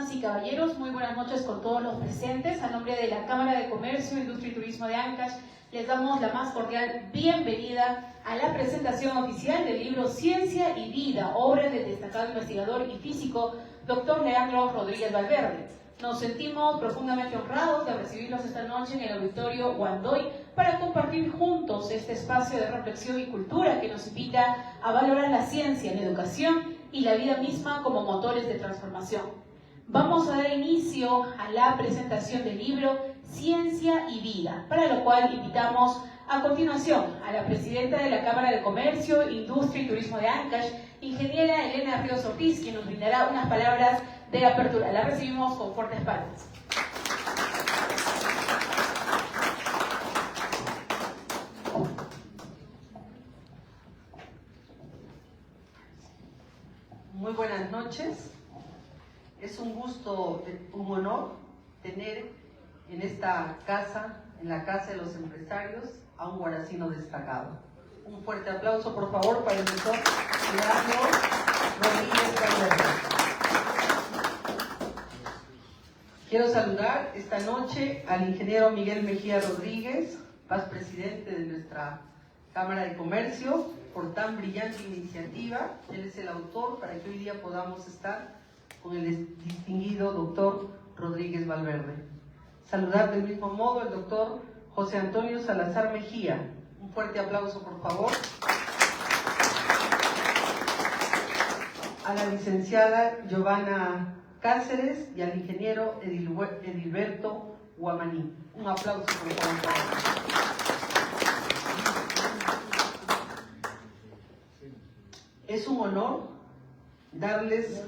damas y caballeros, muy buenas noches con todos los presentes. A nombre de la Cámara de Comercio, Industria y Turismo de Ancash, les damos la más cordial bienvenida a la presentación oficial del libro Ciencia y Vida, obra del destacado investigador y físico Dr. Leandro Rodríguez Valverde. Nos sentimos profundamente honrados de recibirlos esta noche en el Auditorio Guandoy para compartir juntos este espacio de reflexión y cultura que nos invita a valorar la ciencia, la educación y la vida misma como motores de transformación. Vamos a dar inicio a la presentación del libro Ciencia y Vida, para lo cual invitamos a continuación a la presidenta de la Cámara de Comercio, Industria y Turismo de Ancash, ingeniera Elena Ríos Ortiz, quien nos brindará unas palabras de apertura. La recibimos con fuertes palmas. Muy buenas noches. Es un gusto, un honor tener en esta casa, en la Casa de los Empresarios, a un guaracino destacado. Un fuerte aplauso, por favor, para el doctor Leandro Rodríguez Valverde. Quiero saludar esta noche al ingeniero Miguel Mejía Rodríguez, presidente de nuestra Cámara de Comercio, por tan brillante iniciativa. Él es el autor para que hoy día podamos estar con el distinguido doctor Rodríguez Valverde. Saludar del mismo modo al doctor José Antonio Salazar Mejía. Un fuerte aplauso, por favor. A la licenciada Giovanna Cáceres y al ingeniero Edilberto Guamaní. Un aplauso, por favor. Es un honor darles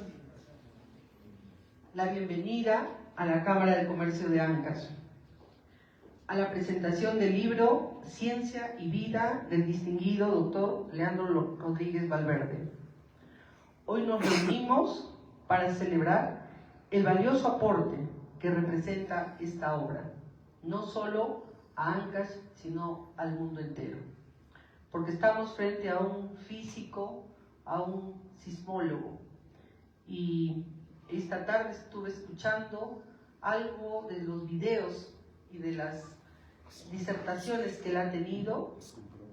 la bienvenida a la Cámara de Comercio de Ancash, a la presentación del libro Ciencia y Vida del distinguido doctor Leandro Rodríguez Valverde. Hoy nos reunimos para celebrar el valioso aporte que representa esta obra, no solo a Ancash, sino al mundo entero, porque estamos frente a un físico, a un sismólogo, y esta tarde estuve escuchando algo de los videos y de las disertaciones que él ha tenido,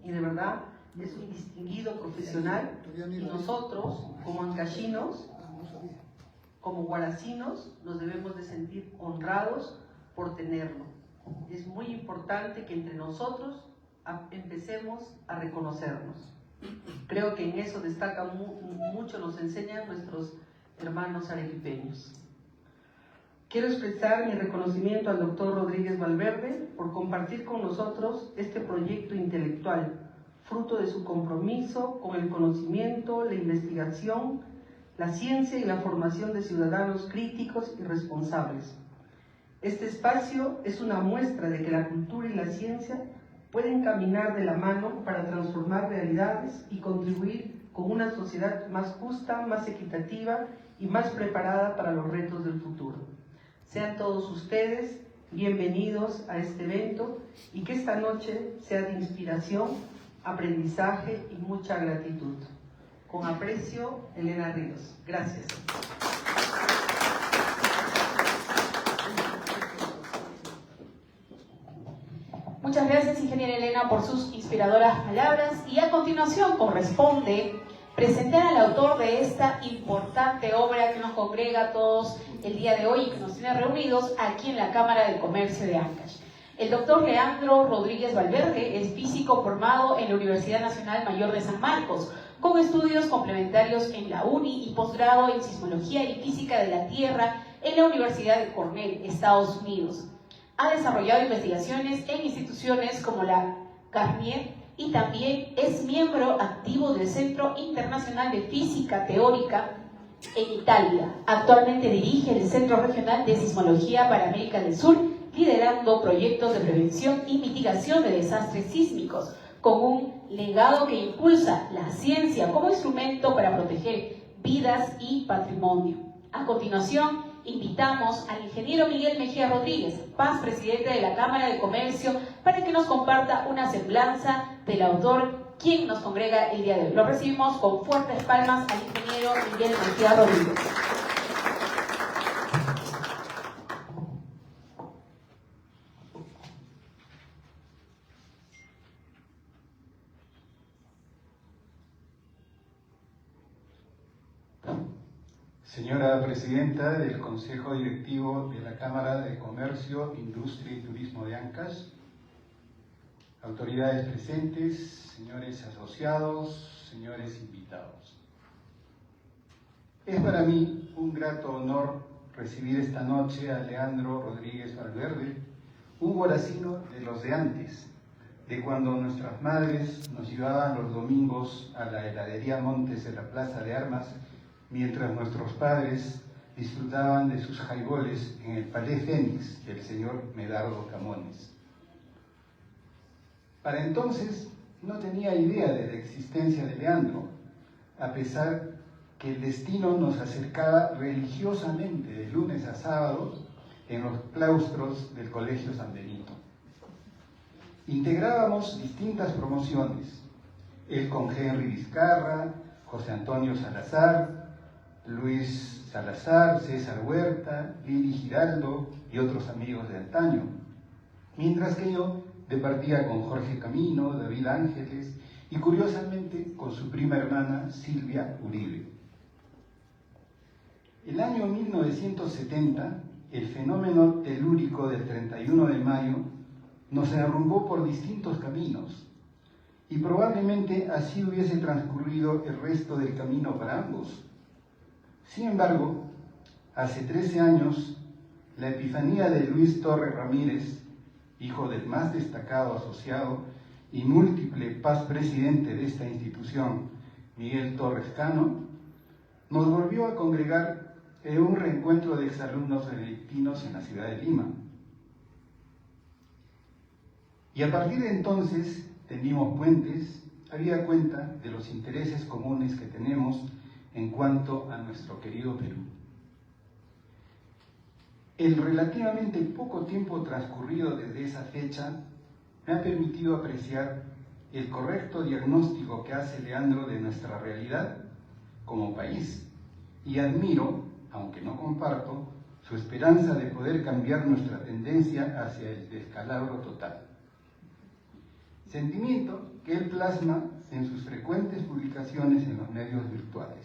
y de verdad es un distinguido profesional, y nosotros como ancashinos, como guaracinos, nos debemos de sentir honrados por tenerlo. Es muy importante que entre nosotros empecemos a reconocernos. Creo que en eso destaca mucho, nos enseñan nuestros hermanos arequipeños. Quiero expresar mi reconocimiento al doctor Rodríguez Valverde por compartir con nosotros este proyecto intelectual, fruto de su compromiso con el conocimiento, la investigación, la ciencia y la formación de ciudadanos críticos y responsables. Este espacio es una muestra de que la cultura y la ciencia pueden caminar de la mano para transformar realidades y contribuir con una sociedad más justa, más equitativa y más preparada para los retos del futuro. Sean todos ustedes bienvenidos a este evento y que esta noche sea de inspiración, aprendizaje y mucha gratitud. Con aprecio, Elena Ríos. Gracias. Muchas gracias, ingeniera Elena, por sus inspiradoras palabras. Y a continuación corresponde presentar al autor de esta importante obra que nos congrega a todos el día de hoy y que nos tiene reunidos aquí en la Cámara de Comercio de Ancash. El doctor Leandro Rodríguez Valverde es físico formado en la Universidad Nacional Mayor de San Marcos, con estudios complementarios en la UNI y posgrado en Sismología y Física de la Tierra en la Universidad de Cornell, Estados Unidos. Ha desarrollado investigaciones en instituciones como la Garnier y también es miembro activo del Centro Internacional de Física Teórica en Italia. Actualmente dirige el Centro Regional de Sismología para América del Sur, liderando proyectos de prevención y mitigación de desastres sísmicos, con un legado que impulsa la ciencia como instrumento para proteger vidas y patrimonio. A continuación, invitamos al ingeniero Miguel Mejía Rodríguez, presidente de la Cámara de Comercio, para que nos comparta una semblanza del autor, quien nos congrega el día de hoy. Lo recibimos con fuertes palmas al ingeniero Miguel Mejía Rodríguez. Señora Presidenta del Consejo Directivo de la Cámara de Comercio, Industria y Turismo de Ancash, autoridades presentes, señores asociados, señores invitados. Es para mí un grato honor recibir esta noche a Leandro Rodríguez Valverde, un guaracino de los de antes, de cuando nuestras madres nos llevaban los domingos a la heladería Montes de la Plaza de Armas, mientras nuestros padres disfrutaban de sus jaiboles en el Palais Fénix del señor Medardo Camones. Para entonces no tenía idea de la existencia de Leandro, a pesar que el destino nos acercaba religiosamente de lunes a sábado en los claustros del Colegio San Benito. Integrábamos distintas promociones, él con Henry Vizcarra, José Antonio Salazar, Luis Salazar, César Huerta, Lili Giraldo y otros amigos de antaño, mientras que yo departía con Jorge Camino, David Ángeles y curiosamente con su prima hermana Silvia Uribe. El año 1970, el fenómeno telúrico del 31 de mayo nos arrumbó por distintos caminos y probablemente así hubiese transcurrido el resto del camino para ambos. Sin embargo, hace 13 años, la epifanía de Luis Torres Ramírez, hijo del más destacado asociado y múltiple paz presidente de esta institución, Miguel Torres Cano, nos volvió a congregar en un reencuentro de exalumnos benedictinos en la ciudad de Lima. Y a partir de entonces tendimos puentes, habida cuenta de los intereses comunes que tenemos en cuanto a nuestro querido Perú. El relativamente poco tiempo transcurrido desde esa fecha me ha permitido apreciar el correcto diagnóstico que hace Leandro de nuestra realidad como país y admiro, aunque no comparto, su esperanza de poder cambiar nuestra tendencia hacia el descalabro total. Sentimiento que él plasma en sus frecuentes publicaciones en los medios virtuales.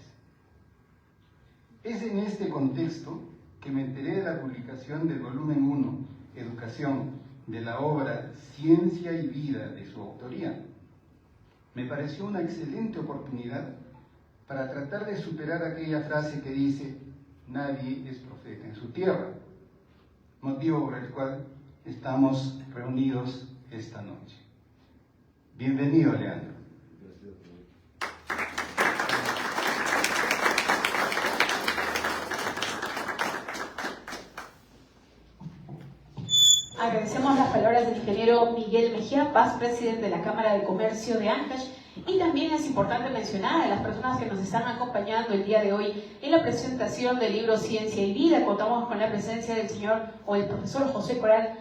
Es en este contexto que me enteré de la publicación del volumen 1, Educación, de la obra Ciencia y Vida de su autoría. Me pareció una excelente oportunidad para tratar de superar aquella frase que dice: nadie es profeta en su tierra, motivo por el cual estamos reunidos esta noche. Bienvenido, Leandro. Agradecemos las palabras del ingeniero Miguel Mejía Paz, presidente de la Cámara de Comercio de Ancash, y también es importante mencionar a las personas que nos están acompañando el día de hoy en la presentación del libro Ciencia y Vida. Contamos con la presencia del señor o el profesor José Coral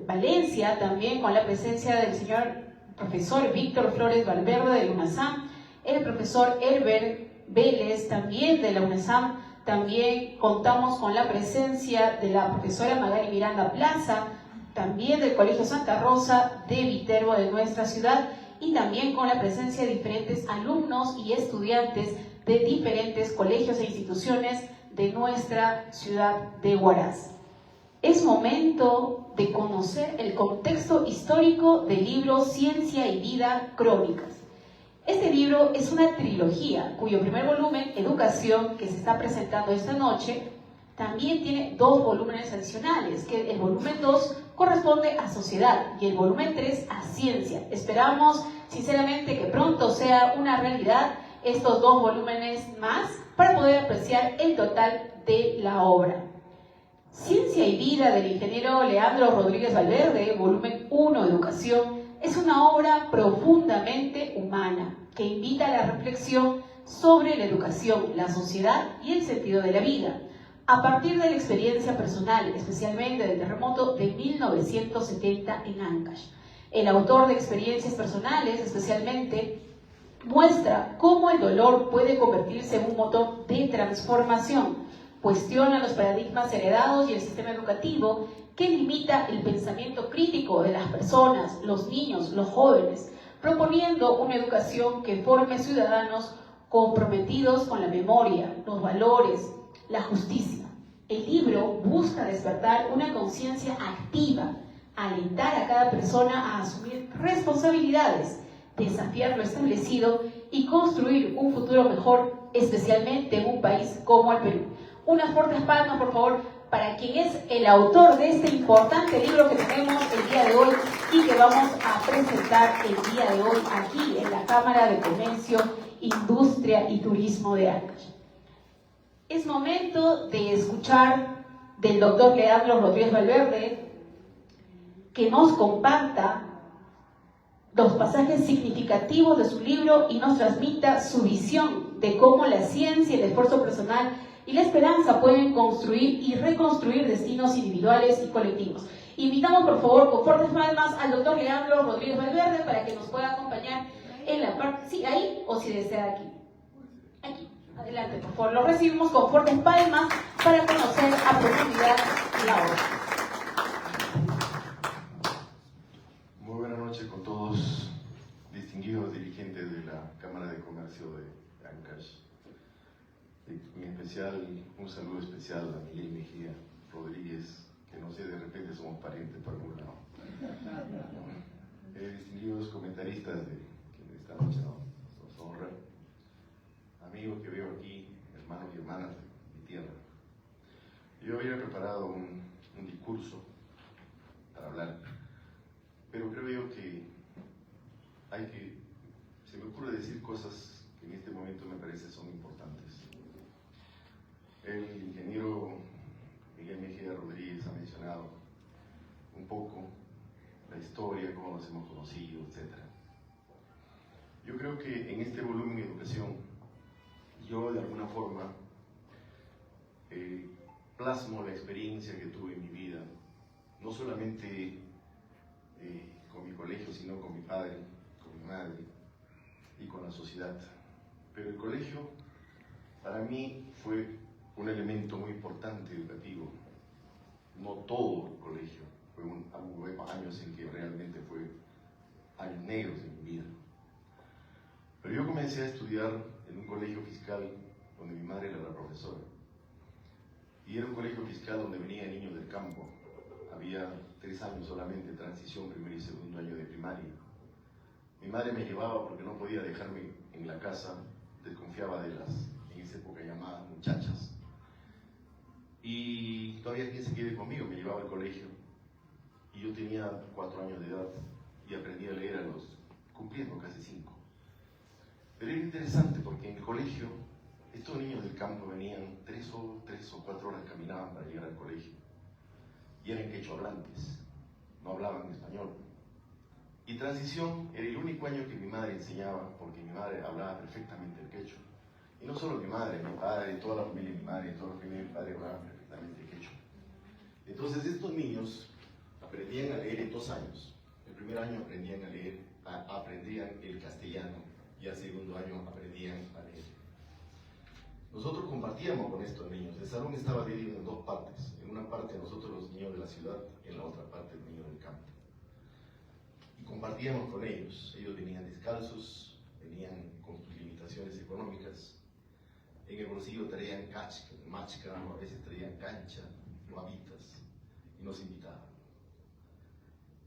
Valencia, también con la presencia del señor profesor Víctor Flores Valverde de la UNASAM, el profesor Herbert Vélez también de la UNASAM. También contamos con la presencia de la profesora Magali Miranda Plaza, también del Colegio Santa Rosa de Viterbo de nuestra ciudad, y también con la presencia de diferentes alumnos y estudiantes de diferentes colegios e instituciones de nuestra ciudad de Huaraz. Es momento de conocer el contexto histórico del libro Ciencia y Vida, Crónicas. Este libro es una trilogía cuyo primer volumen, Educación, que se está presentando esta noche, también tiene 2 volúmenes adicionales, que el volumen 2 corresponde a Sociedad y el volumen 3 a Ciencia. Esperamos sinceramente que pronto sea una realidad estos 2 volúmenes más para poder apreciar el total de la obra. Ciencia y Vida del ingeniero Leandro Rodríguez Valverde, volumen 1, Educación, es una obra profundamente humana que invita a la reflexión sobre la educación, la sociedad y el sentido de la vida, a partir de la experiencia personal, especialmente del terremoto de 1970 en Ancash. El autor de experiencias personales, especialmente, muestra cómo el dolor puede convertirse en un motor de transformación, cuestiona los paradigmas heredados y el sistema educativo que limita el pensamiento crítico de las personas, los niños, los jóvenes, proponiendo una educación que forme ciudadanos comprometidos con la memoria, los valores, la justicia. El libro busca despertar una conciencia activa, alentar a cada persona a asumir responsabilidades, desafiar lo establecido y construir un futuro mejor, especialmente en un país como el Perú. Unas fuertes palmas, por favor, para quien es el autor de este importante libro que tenemos el día de hoy y que vamos a presentar el día de hoy aquí en la Cámara de Comercio, Industria y Turismo de Ancash. Es momento de escuchar del doctor Leandro Rodríguez Valverde que nos comparta los pasajes significativos de su libro y nos transmita su visión de cómo la ciencia, el esfuerzo personal y la esperanza pueden construir y reconstruir destinos individuales y colectivos. Invitamos, por favor, con fuertes palmas al doctor Leandro Rodríguez Valverde para que nos pueda acompañar en la parte, sí, ahí, o si desea aquí. Aquí, adelante, por favor. Lo recibimos con fuertes palmas para conocer a profundidad la obra. Muy buenas noches con todos, distinguidos dirigentes de la Cámara de Comercio de Ancash. En especial, un saludo especial a Miguel Mejía Rodríguez, que no sé, de repente somos parientes por algún lado. Distinguidos comentaristas de esta noche nos honran, amigos que veo aquí, hermanos y hermanas de mi tierra. Yo había preparado un discurso para hablar, pero creo yo que se me ocurre decir cosas que en este momento me parece son importantes. El ingeniero Miguel Mejía Rodríguez ha mencionado un poco la historia, cómo nos hemos conocido, etc. Yo creo que en este volumen de educación, yo de alguna forma plasmo la experiencia que tuve en mi vida, no solamente con mi colegio, sino con mi padre, con mi madre y con la sociedad. Pero el colegio para mí fue un elemento muy importante educativo. No todo el colegio, hubo años en que realmente fue años negros en mi vida. Pero yo comencé a estudiar en un colegio fiscal donde mi madre era la profesora. Y era un colegio fiscal donde venían niños del campo. Había 3 años solamente, transición, primer y segundo año de primaria. Mi madre me llevaba porque no podía dejarme en la casa, desconfiaba de las, en esa época llamadas muchachas. Y todavía quien se quede conmigo, me llevaba al colegio. Y yo tenía 4 años de edad y aprendí a leer cumpliendo casi 5. Pero era interesante porque en el colegio, estos niños del campo venían 3 o 4 horas caminaban para llegar al colegio. Y eran quechua hablantes, no hablaban español. Y transición era el único año que mi madre enseñaba, porque mi madre hablaba perfectamente el quechua. Y no solo mi madre, mi padre, toda la familia de mi madre, toda la familia de mi padre hablaban perfectamente el quechua. Entonces estos niños aprendían a leer en 2 años. El primer año aprendían a leer, aprendían el castellano, y al segundo año aprendían a leer. Nosotros compartíamos con estos niños. El salón estaba dividido en 2 partes. En una parte nosotros los niños de la ciudad, en la otra parte los niños del campo. Y compartíamos con ellos. Ellos venían descalzos, venían con sus limitaciones económicas. En el bolsillo traían machca, a veces traían cancha, babitas, y nos invitaban.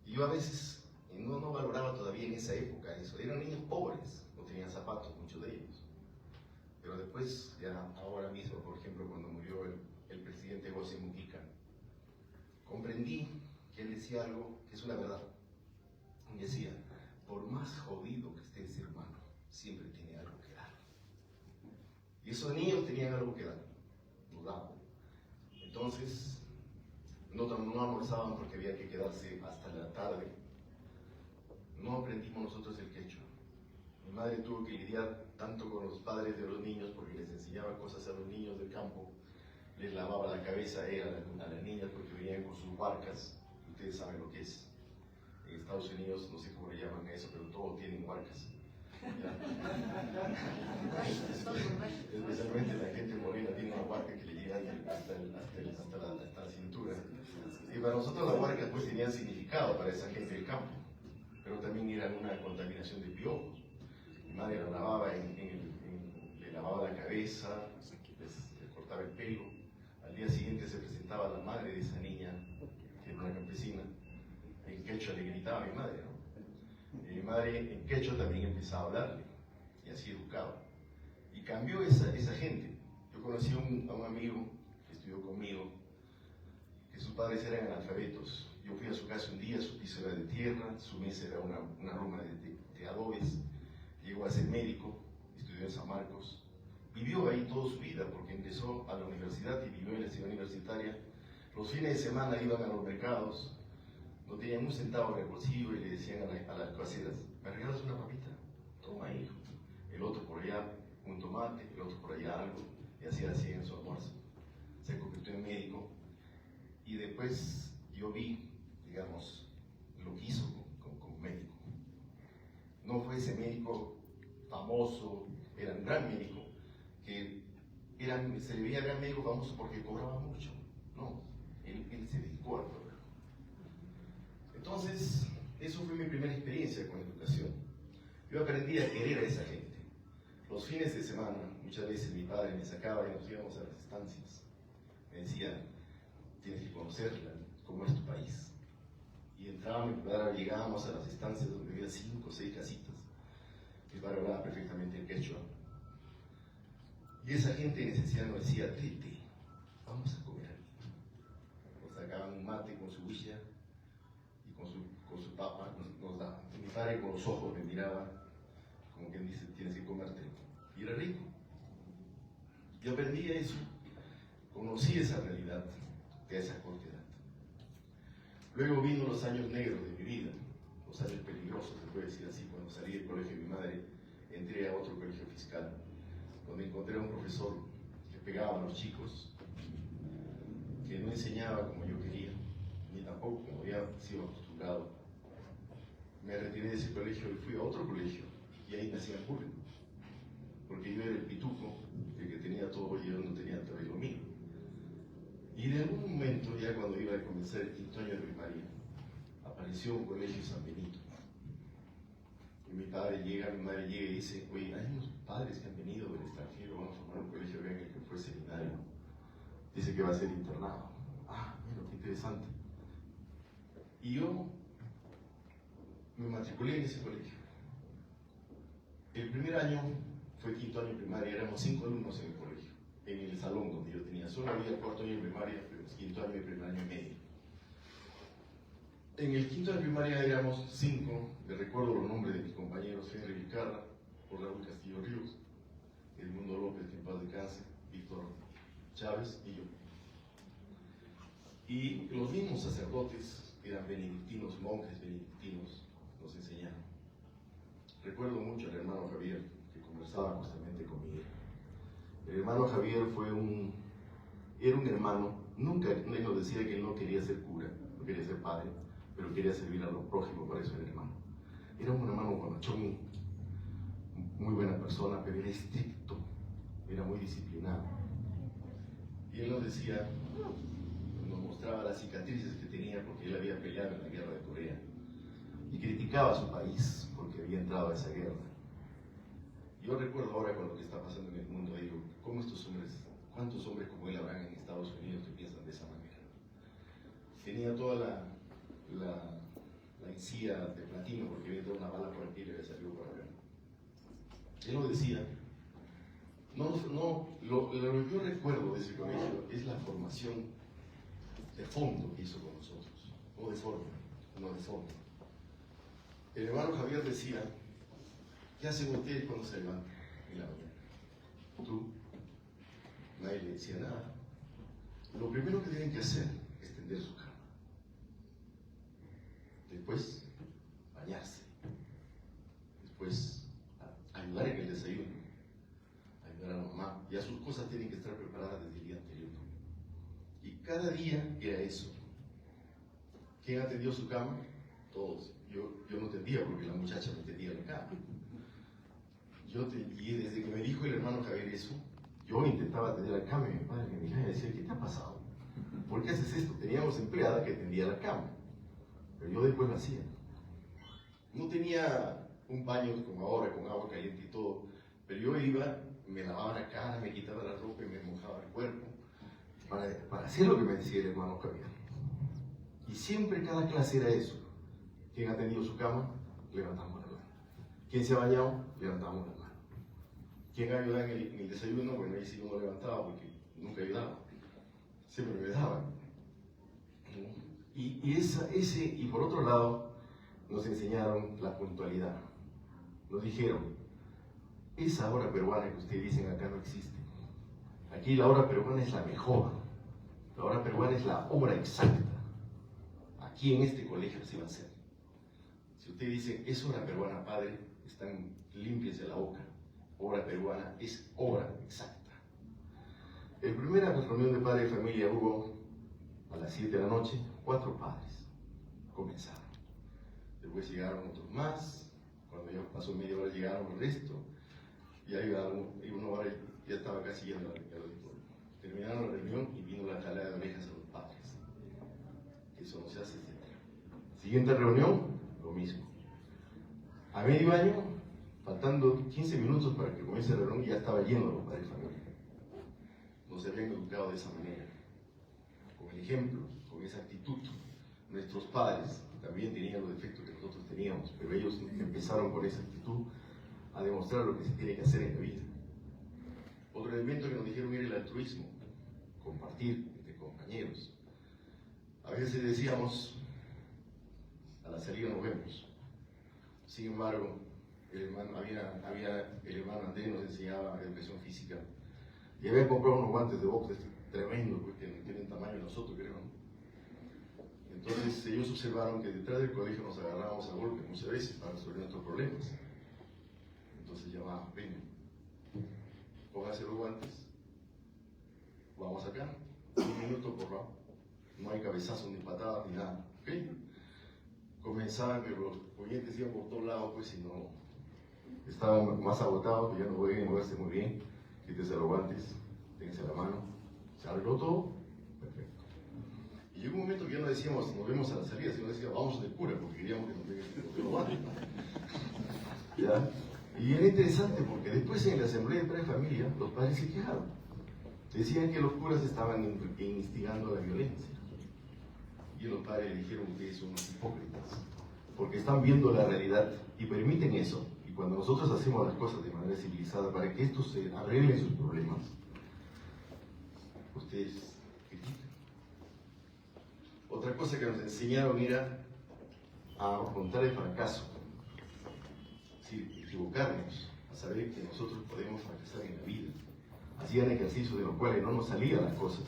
Y yo a veces no valoraba todavía en esa época eso. Eran niños pobres, no tenían zapatos, muchos de ellos. Pero después, ya ahora mismo, por ejemplo, cuando murió el presidente José Mujica, comprendí que él decía algo que es una verdad. Y decía, por más jodido que esté ese hermano, siempre tiene algo que dar. Y esos niños tenían algo que dar, nos daban. Entonces, no almorzaban porque había que quedarse hasta la tarde. No aprendimos nosotros el quechua. Mi madre tuvo que lidiar tanto con los padres de los niños porque les enseñaba cosas a los niños del campo, les lavaba la cabeza a las niñas porque venían con sus barcas. Ustedes saben lo que es. En Estados Unidos, no sé cómo le llaman a eso, pero todos tienen barcas. Especialmente la gente morena tiene una barca que le llega hasta la cintura. Y para nosotros las barcas pues tenían significado para esa gente del campo, pero también eran una contaminación de piojos. Mi madre la lavaba le lavaba la cabeza, les cortaba cortaba el pelo. Al día siguiente se presentaba la madre de esa niña, que era una campesina. En quechua le gritaba a mi madre, ¿no? Y mi madre en quechua también empezaba a hablarle, y así educaba. Y cambió esa gente. Yo conocí a un amigo que estudió conmigo, que sus padres eran analfabetos. Yo fui a su casa un día, su piso era de tierra, su mesa era una ruma de adobes. Llegó a ser médico, estudió en San Marcos. Vivió ahí toda su vida porque empezó a la universidad y vivió en la ciudad universitaria. Los fines de semana iban a los mercados, no tenían un centavo en el bolsillo y le decían a las caseras: ¿me regalas una papita? Toma, hijo. El otro por allá un tomate, el otro por allá algo, y así hacía en su almuerzo. Se convirtió en médico y después yo vi, digamos, lo que hizo como médico. No fue ese médico famoso, era un gran médico, que se le veía gran médico famoso porque cobraba mucho. No, él se dedicó al pueblo. Entonces, eso fue mi primera experiencia con educación. Yo aprendí a querer a esa gente. Los fines de semana, muchas veces mi padre me sacaba y nos íbamos a las estancias. Me decía: tienes que conocerla, cómo es tu país. Y llegábamos a las estancias donde había 5 o 6 casitas. Mi padre hablaba perfectamente el quechua. Y esa gente de necesidad nos decía: tete, vamos a comer. Nos sacaban un mate con su huilla y con su papa nos daban. Mi padre con los ojos me miraba, como quien dice: tienes que comértelo. Y era rico. Yo aprendí eso, conocí esa realidad de esa corta edad. Luego vino los años negros de mi vida, los años peligrosos, se puede decir así. Cuando salí del colegio de mi madre, entré a otro colegio fiscal, donde encontré a un profesor que pegaba a los chicos, que no enseñaba como yo quería, ni tampoco como había sido acostumbrado. Me retiré de ese colegio y fui a otro colegio, y ahí me hacían bullying, porque yo era el pituco, el que tenía todo y yo no tenía todo lo mío. Y de algún momento, ya cuando iba a comenzar el 5º año de primaria, apareció un colegio San Benito. Y mi madre llega y dice: oye, hay unos padres que han venido del extranjero, vamos a formar un colegio acá en el que fue seminario. Dice que va a ser internado. Ah, mira, qué interesante. Y yo me matriculé en ese colegio. El primer año fue 5º año de primaria, éramos 5 alumnos en el colegio, en el salón donde yo tenía. Solo había el 4º año de primaria, pero el 5º año y primer año y medio. En el 5º año de primaria éramos 5, le recuerdo los nombres de mis compañeros: Henry Vizcarra, Raúl Castillo Ríos, Edmundo López, que en paz descanse, Víctor Chávez y yo. Y los mismos sacerdotes eran benedictinos, monjes benedictinos, nos enseñaron. Recuerdo mucho al hermano Javier, que conversaba constantemente conmigo. El hermano Javier era un hermano, nunca él nos decía que él no quería ser cura, no quería ser padre, pero quería servir a los prójimos, para eso era hermano. Era un hermano bonachón, muy buena persona, pero era estricto, era muy disciplinado. Y él nos decía, nos mostraba las cicatrices que tenía porque él había peleado en la guerra de Corea y criticaba a su país porque había entrado a esa guerra. Yo recuerdo ahora con lo que está pasando en el mundo, digo, ¿cómo estos hombres, cuántos hombres como él habrán en Estados Unidos que piensan de esa manera? Tenía toda la encía de platino porque había entrado una bala por aquí y le había salido por acá. Él lo decía. Lo que yo recuerdo de ese colegio es la formación de fondo que hizo con nosotros, no de forma, no de fondo. El hermano Javier decía: ¿qué hacen ustedes cuando se levantan en la mañana? Tú, nadie le decía nada. Lo primero que tienen que hacer es tender su cama. Después, bañarse. Después, ayudar en el desayuno. Ayudar a la mamá. Ya sus cosas tienen que estar preparadas desde el día anterior. Y cada día era eso. ¿Quién atendió su cama? Todos. Yo no tendía porque la muchacha me tendía la cama. Y desde que me dijo el hermano Javier eso, yo intentaba tender la cama y mi padre me miraba y decía: ¿qué te ha pasado? ¿Por qué haces esto? Teníamos empleada que tendía la cama, pero yo después lo hacía. No tenía un baño como ahora, con agua caliente y todo, pero yo iba me lavaba la cara, me quitaba la ropa y me mojaba el cuerpo, para hacer lo que me decía el hermano Javier. Y siempre cada clase era eso. ¿Quién ha tenido su cama? Levantamos la mano. ¿Quién se ha bañado? Levantamos la mano. ¿Quién ha ayudado en el desayuno? Bueno, ahí sí no lo levantaba porque nunca ayudaba. Siempre me daba. Y por otro lado, nos enseñaron la puntualidad. Nos dijeron, esa hora peruana que ustedes dicen acá no existe. Aquí la hora peruana es la mejor. La hora peruana es la hora exacta. Aquí en este colegio así va a ser. Si usted dice, es hora peruana, padre, están límpiense la boca. Hora peruana es hora exacta. En primera reunión de padre y familia hubo a las 7 de la noche, 4 padres comenzaron. Después llegaron otros más. Cuando ya pasó media hora llegaron el resto. Y ahí una hora ya estaba casi yendo al auditorio. Terminaron la reunión y vino la jalada de orejas a los padres. Eso no se hace, etc. Siguiente reunión, lo mismo. A medio año, faltando 15 minutos para que comience la reunión, ya estaba lleno de los padres de familia. No se habían educado de esa manera. Con el ejemplo, con esa actitud. Nuestros padres también tenían los defectos que nosotros teníamos, pero ellos empezaron con esa actitud a demostrar lo que se tiene que hacer en la vida. Otro elemento que nos dijeron era el altruismo, compartir entre compañeros. A veces decíamos, a la salida nos vemos. Sin embargo, el hermano Andrés nos enseñaba educación física y había comprado unos guantes de box tremendos, porque no tienen tamaño de nosotros, creo. Entonces ellos observaron que detrás del colegio nos agarrábamos a golpes muchas veces para resolver nuestros problemas. Entonces llamaban, venga, póngase los guantes, vamos acá, 1 minuto por lado, no hay cabezazos ni patadas ni nada, ¿ok? Comenzaban, pero los oyentes iban por todos lados, pues, si no, estaban más agotados, pues ya no podían moverse muy bien, quítese los guantes, ténganse la mano, se arregló todo, perfecto. Y llegó un momento que ya no decíamos, nos vemos a la salida, sino decíamos, vamos del cura, porque queríamos que nos den los guantes, ¿ya? Y era interesante porque después en la asamblea de padres de familia los padres se quejaron. Decían que los curas estaban instigando la violencia. Y los padres le dijeron que son unos hipócritas, porque están viendo la realidad y permiten eso. Y cuando nosotros hacemos las cosas de manera civilizada para que estos se arreglen sus problemas, ustedes critican. Otra cosa que nos enseñaron era a afrontar el fracaso. Equivocarnos, a saber que nosotros podemos fracasar en la vida. Hacían ejercicios de los cuales no nos salían las cosas.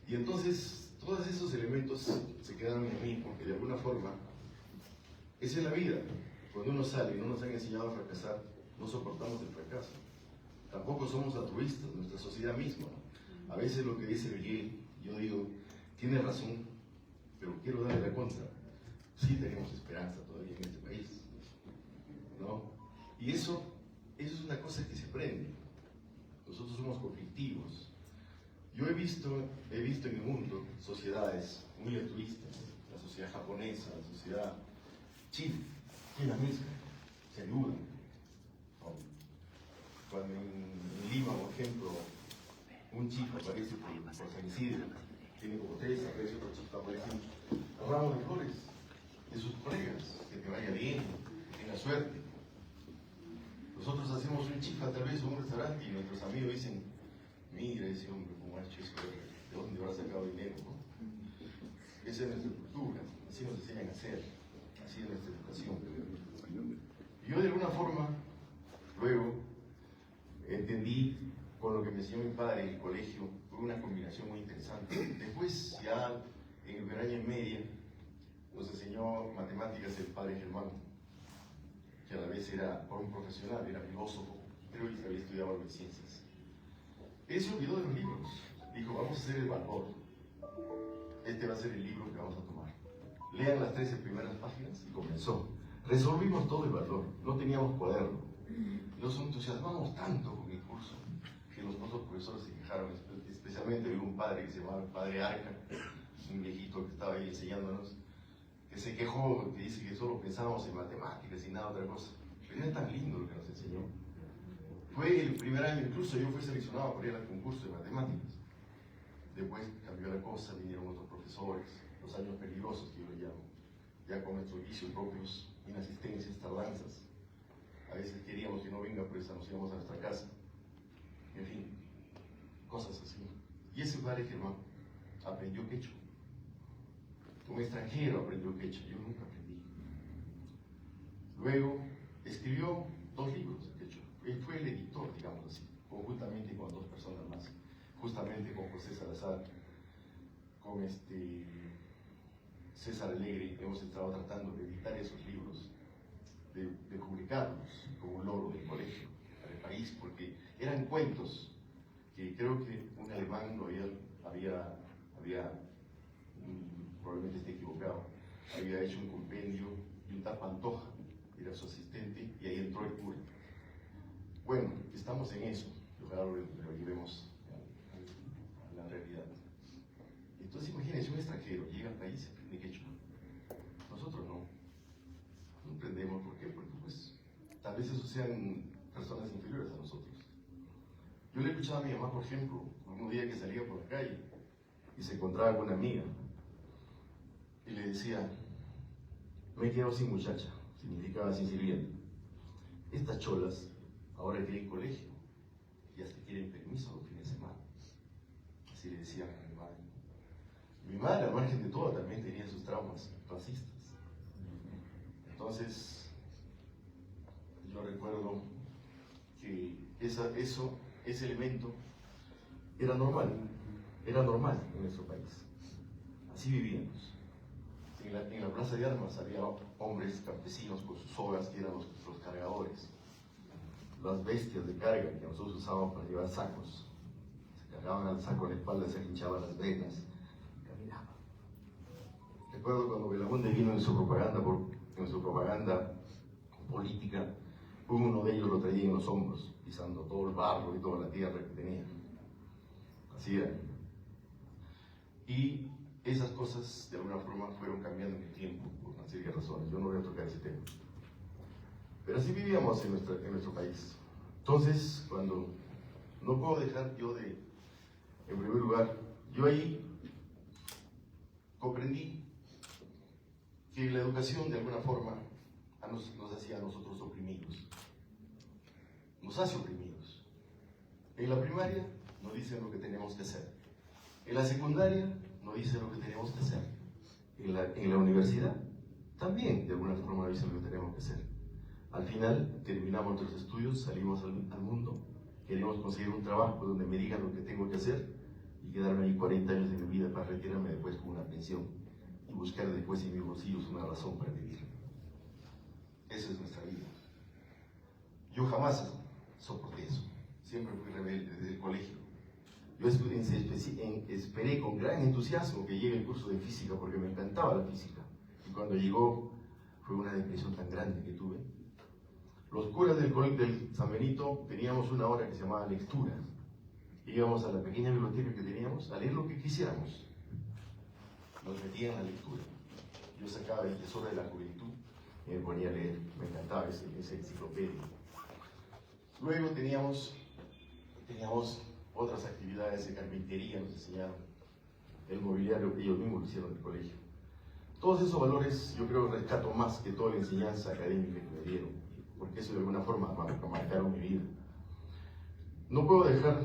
Y entonces, todos esos elementos se quedaron en mí, porque de alguna forma, esa es la vida. Cuando uno sale y no nos han enseñado a fracasar, no soportamos el fracaso. Tampoco somos altruistas, nuestra sociedad misma. A veces lo que dice Miguel, yo digo, tiene razón, pero quiero darle la contra. Sí tenemos esperanza todavía en este país. ¿No? Y eso es una cosa que se aprende. Nosotros somos conflictivos. Yo he visto en el mundo sociedades muy altruistas, la sociedad japonesa, la sociedad china misma, se ayudan. Cuando en Lima, por ejemplo, un chico aparece por San Isidro, tiene como 3, aparece otro chico, aparecen ramos de flores de sus colegas, que te vaya bien, que tenga suerte. Nosotros hacemos un chifa tal vez o un restaurante y nuestros amigos dicen, mira ese hombre cómo ha hecho eso, ¿de dónde habrá sacado dinero? ¿No? Esa es nuestra cultura, así nos enseñan a hacer, así es nuestra educación. Y yo de alguna forma, luego, entendí con lo que me enseñó mi padre en el colegio, fue una combinación muy interesante. Después, ya en el primer año y media, nos enseñó matemáticas el padre Germán, que a la vez era un profesional, era filósofo, creo que había estudiado algo de ciencias. Él se olvidó de los libros, dijo, vamos a hacer el valor. Este va a ser el libro que vamos a tomar. Lean las 13 primeras páginas y comenzó. Resolvimos todo el valor, no teníamos cuaderno. Nos entusiasmamos tanto con el curso que los otros profesores se quejaron, especialmente hubo un padre que se llamaba el padre Arca, un viejito que estaba ahí enseñándonos, que se quejó, que dice que solo pensábamos en matemáticas y nada otra cosa. Pero era tan lindo lo que nos enseñó. Fue el primer año, incluso yo fui seleccionado para ir al concurso de matemáticas. Después cambió la cosa, vinieron otros profesores, los años peligrosos que yo le llamo, ya con nuestros vicios propios, inasistencias, tardanzas. A veces queríamos que no venga, pues nos íbamos a nuestra casa. En fin, cosas así. Y ese padre Germán aprendió quechua. Un extranjero aprendió quechua, yo nunca aprendí. Luego escribió 2 libros de quechua. Él fue el editor, digamos así, conjuntamente con 2 personas más, justamente con José Salazar, con César Alegre. Hemos estado tratando de editar esos libros, de publicarlos como un logro del colegio, para el país, porque eran cuentos que creo que un alemán lo probablemente esté equivocado, había hecho un compendio y un tal Pantoja era su asistente, y ahí entró el cura. Bueno, estamos en eso, y ojalá lo llevemos a la realidad. Entonces imagínense, un extranjero llega al país y aprende quechua. Nosotros no aprendemos. ¿Por qué? Porque pues tal vez esos sean personas inferiores a nosotros. Yo le escuchaba a mi mamá, por ejemplo, un día que salía por la calle y se encontraba con una amiga y le decía: me he quedado sin muchacha, significaba sin sirvienta. Estas cholas ahora quieren colegio y hasta quieren permiso los fines de semana. Así le decía a mi madre. Mi madre, al margen de todo, también tenía sus traumas racistas. Entonces, yo recuerdo que ese elemento era normal en nuestro país. Así vivíamos. En la plaza de armas había hombres campesinos con sus sogas, que eran los cargadores, las bestias de carga que nosotros usábamos para llevar sacos. Se cargaban al saco en la espalda, se hinchaban las venas y caminaban. Recuerdo cuando Belaúnde vino en su propaganda política, uno de ellos lo traía en los hombros, pisando todo el barro y toda la tierra que tenía. Así era. Y esas cosas de alguna forma fueron cambiando en el tiempo por una serie de razones. Yo no voy a tocar ese tema. Pero así vivíamos en nuestro país. Entonces, cuando no puedo dejar yo de, en primer lugar, yo ahí comprendí que la educación de alguna forma nos hacía a nosotros oprimidos. Nos hace oprimidos. En la primaria nos dicen lo que tenemos que hacer. En la secundaria nos dicen lo que tenemos que hacer. En la universidad también de alguna forma nos dicen lo que tenemos que hacer. Al final terminamos nuestros estudios, salimos al mundo, queremos conseguir un trabajo donde me digan lo que tengo que hacer y quedarme ahí 40 años de mi vida para retirarme después con una pensión y buscar después en mis bolsillos una razón para vivir. Esa es nuestra vida. Yo jamás soporté eso. Siempre fui rebelde desde el colegio. Yo esperé con gran entusiasmo que llegue el curso de física porque me encantaba la física. Y cuando llegó fue una depresión tan grande que tuve. Los curas del San Benito teníamos una hora que se llamaba lectura. Íbamos a la pequeña biblioteca que teníamos a leer lo que quisiéramos. Nos metían en la lectura. Yo sacaba el Tesoro de la Juventud y me ponía a leer. Me encantaba esa enciclopedia. Luego teníamos otras actividades de carpintería, nos enseñaron. El mobiliario que ellos mismos lo hicieron en el colegio. Todos esos valores yo creo que rescato más que toda la enseñanza académica que me dieron, porque eso de alguna forma marcaron mi vida. No puedo dejar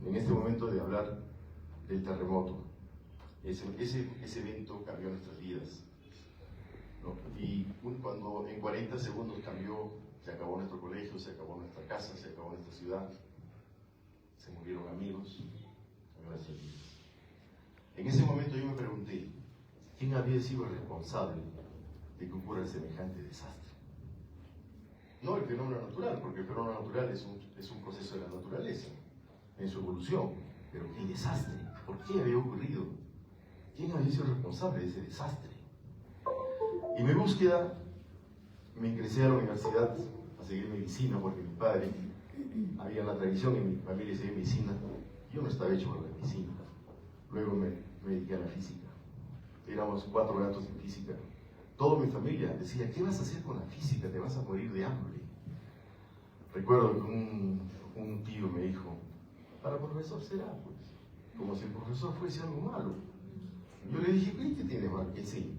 en este momento de hablar del terremoto. Ese evento cambió nuestras vidas, ¿no? Y cuando en 40 segundos se acabó nuestro colegio, se acabó nuestra casa, se acabó nuestra ciudad, se murieron amigos, cambió nuestras vidas. En ese momento yo me pregunté, ¿quién había sido el responsable de que ocurra semejante desastre? No el fenómeno natural, porque el fenómeno natural es un proceso de la naturaleza, en su evolución. Pero el desastre, ¿por qué había ocurrido? ¿Quién había sido el responsable de ese desastre? Y mi búsqueda, me ingresé a la universidad a seguir medicina, porque mi padre, había una tradición en mi familia de seguir medicina. Yo no estaba hecho para la medicina. Luego me dediqué a la física. Éramos 4 gatos en física. Toda mi familia decía, ¿qué vas a hacer con la física? Te vas a morir de hambre. Recuerdo que un tío me dijo, para profesor será, pues, como si el profesor fuese algo malo. Yo le dije, ¿qué tiene mal? Que sí.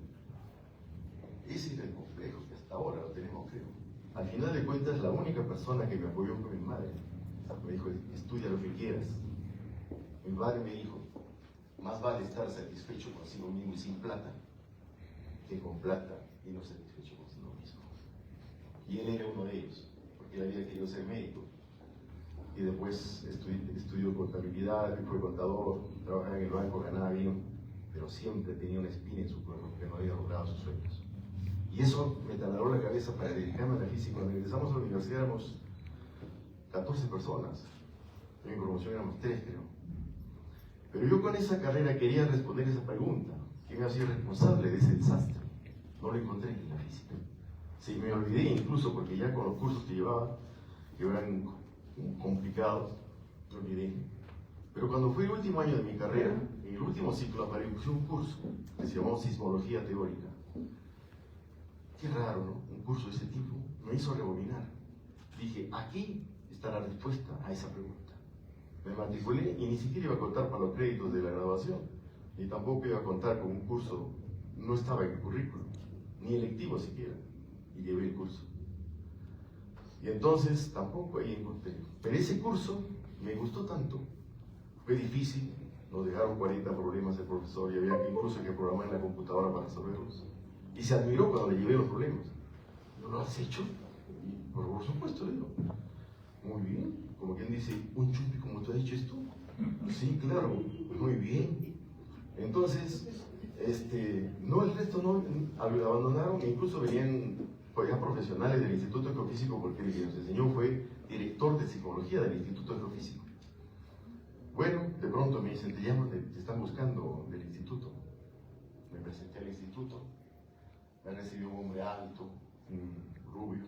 Ese es el complejo que hasta ahora lo tenemos, creo. Al final de cuentas, la única persona que me apoyó fue mi madre. Me dijo, estudia lo que quieras. Mi padre me dijo, más vale estar satisfecho consigo mismo y sin plata, que con plata y no satisfecho consigo mismo. Y él era uno de ellos, porque él había querido ser médico. Y después estudió contabilidad, fue contador, trabajaba en el banco, ganaba bien, pero siempre tenía una espina en su cuerpo que no había logrado sus sueños. Y eso me taladró la cabeza para dedicarme a la física. Cuando ingresamos a la universidad éramos 14 personas. En mi promoción éramos 3, creo. Pero yo con esa carrera quería responder esa pregunta. ¿Quién me hacía responsable de ese desastre? No lo encontré en la física. Sí, me olvidé incluso porque ya con los cursos que llevaba, que eran complicados, me olvidé. Pero cuando fue el último año de mi carrera, en el último ciclo apareció un curso que se llamó Sismología Teórica. Qué raro, ¿no? Un curso de ese tipo me hizo rebobinar. Dije, aquí está la respuesta a esa pregunta. Me matriculé y ni siquiera iba a contar para los créditos de la graduación, ni tampoco iba a contar con un curso, no estaba en el currículum, ni electivo siquiera, y llevé el curso. Y entonces tampoco ahí encontré. Pero ese curso me gustó tanto, fue difícil, nos dejaron 40 problemas el profesor y había que incluso que programar en la computadora para resolverlos. Y se admiró cuando le llevé los problemas. ¿No lo has hecho? Y por supuesto, le digo. Muy bien, como quien dice, un chumpi como tú has dicho esto. Sí, claro, muy bien. Entonces, no, el resto no, abandonaron, e incluso venían pues, ya profesionales del Instituto de Geofísico, porque el que nos enseñó fue director de psicología del Instituto de Geofísico. Bueno, de pronto me dicen, te están buscando del instituto. Me presenté al instituto, me recibió un hombre alto, rubio.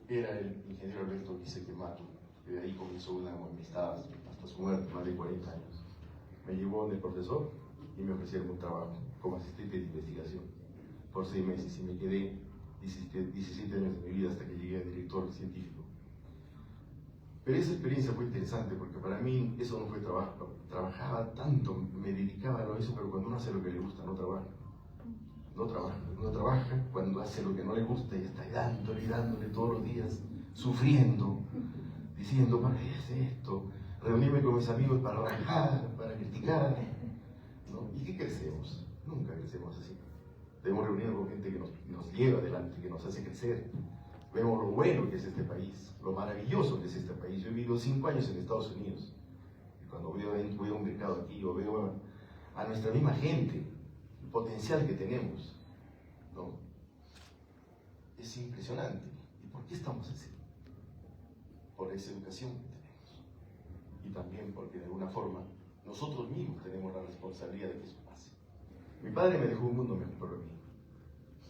Era el ingeniero Alberto Vicequemato, que de ahí comenzó una amistad hasta su muerte, más de 40 años. Me llevó del profesor y me ofrecieron un trabajo como asistente de investigación por 6 meses y me quedé 17 años de mi vida hasta que llegué a director científico. Pero esa experiencia fue interesante porque para mí eso no fue trabajo. Trabajaba tanto, me dedicaba a eso, pero cuando uno hace lo que le gusta, no trabaja. No trabaja cuando hace lo que no le gusta y está dándole todos los días, sufriendo, diciendo, ¿para qué es esto? Reunirme con mis amigos para rajar, para criticar, ¿no? ¿Y qué crecemos? Nunca crecemos así. Debemos reunirnos con gente que nos lleva adelante, que nos hace crecer. Vemos lo bueno que es este país, lo maravilloso que es este país. Yo he vivido 5 años en Estados Unidos. Y cuando voy a un mercado aquí o veo a nuestra misma gente, el potencial que tenemos, ¿no? Es impresionante. ¿Y por qué estamos así? Por esa educación que tenemos. Y también porque de alguna forma nosotros mismos tenemos la responsabilidad de que eso pase. Mi padre me dejó un mundo mejor para mí.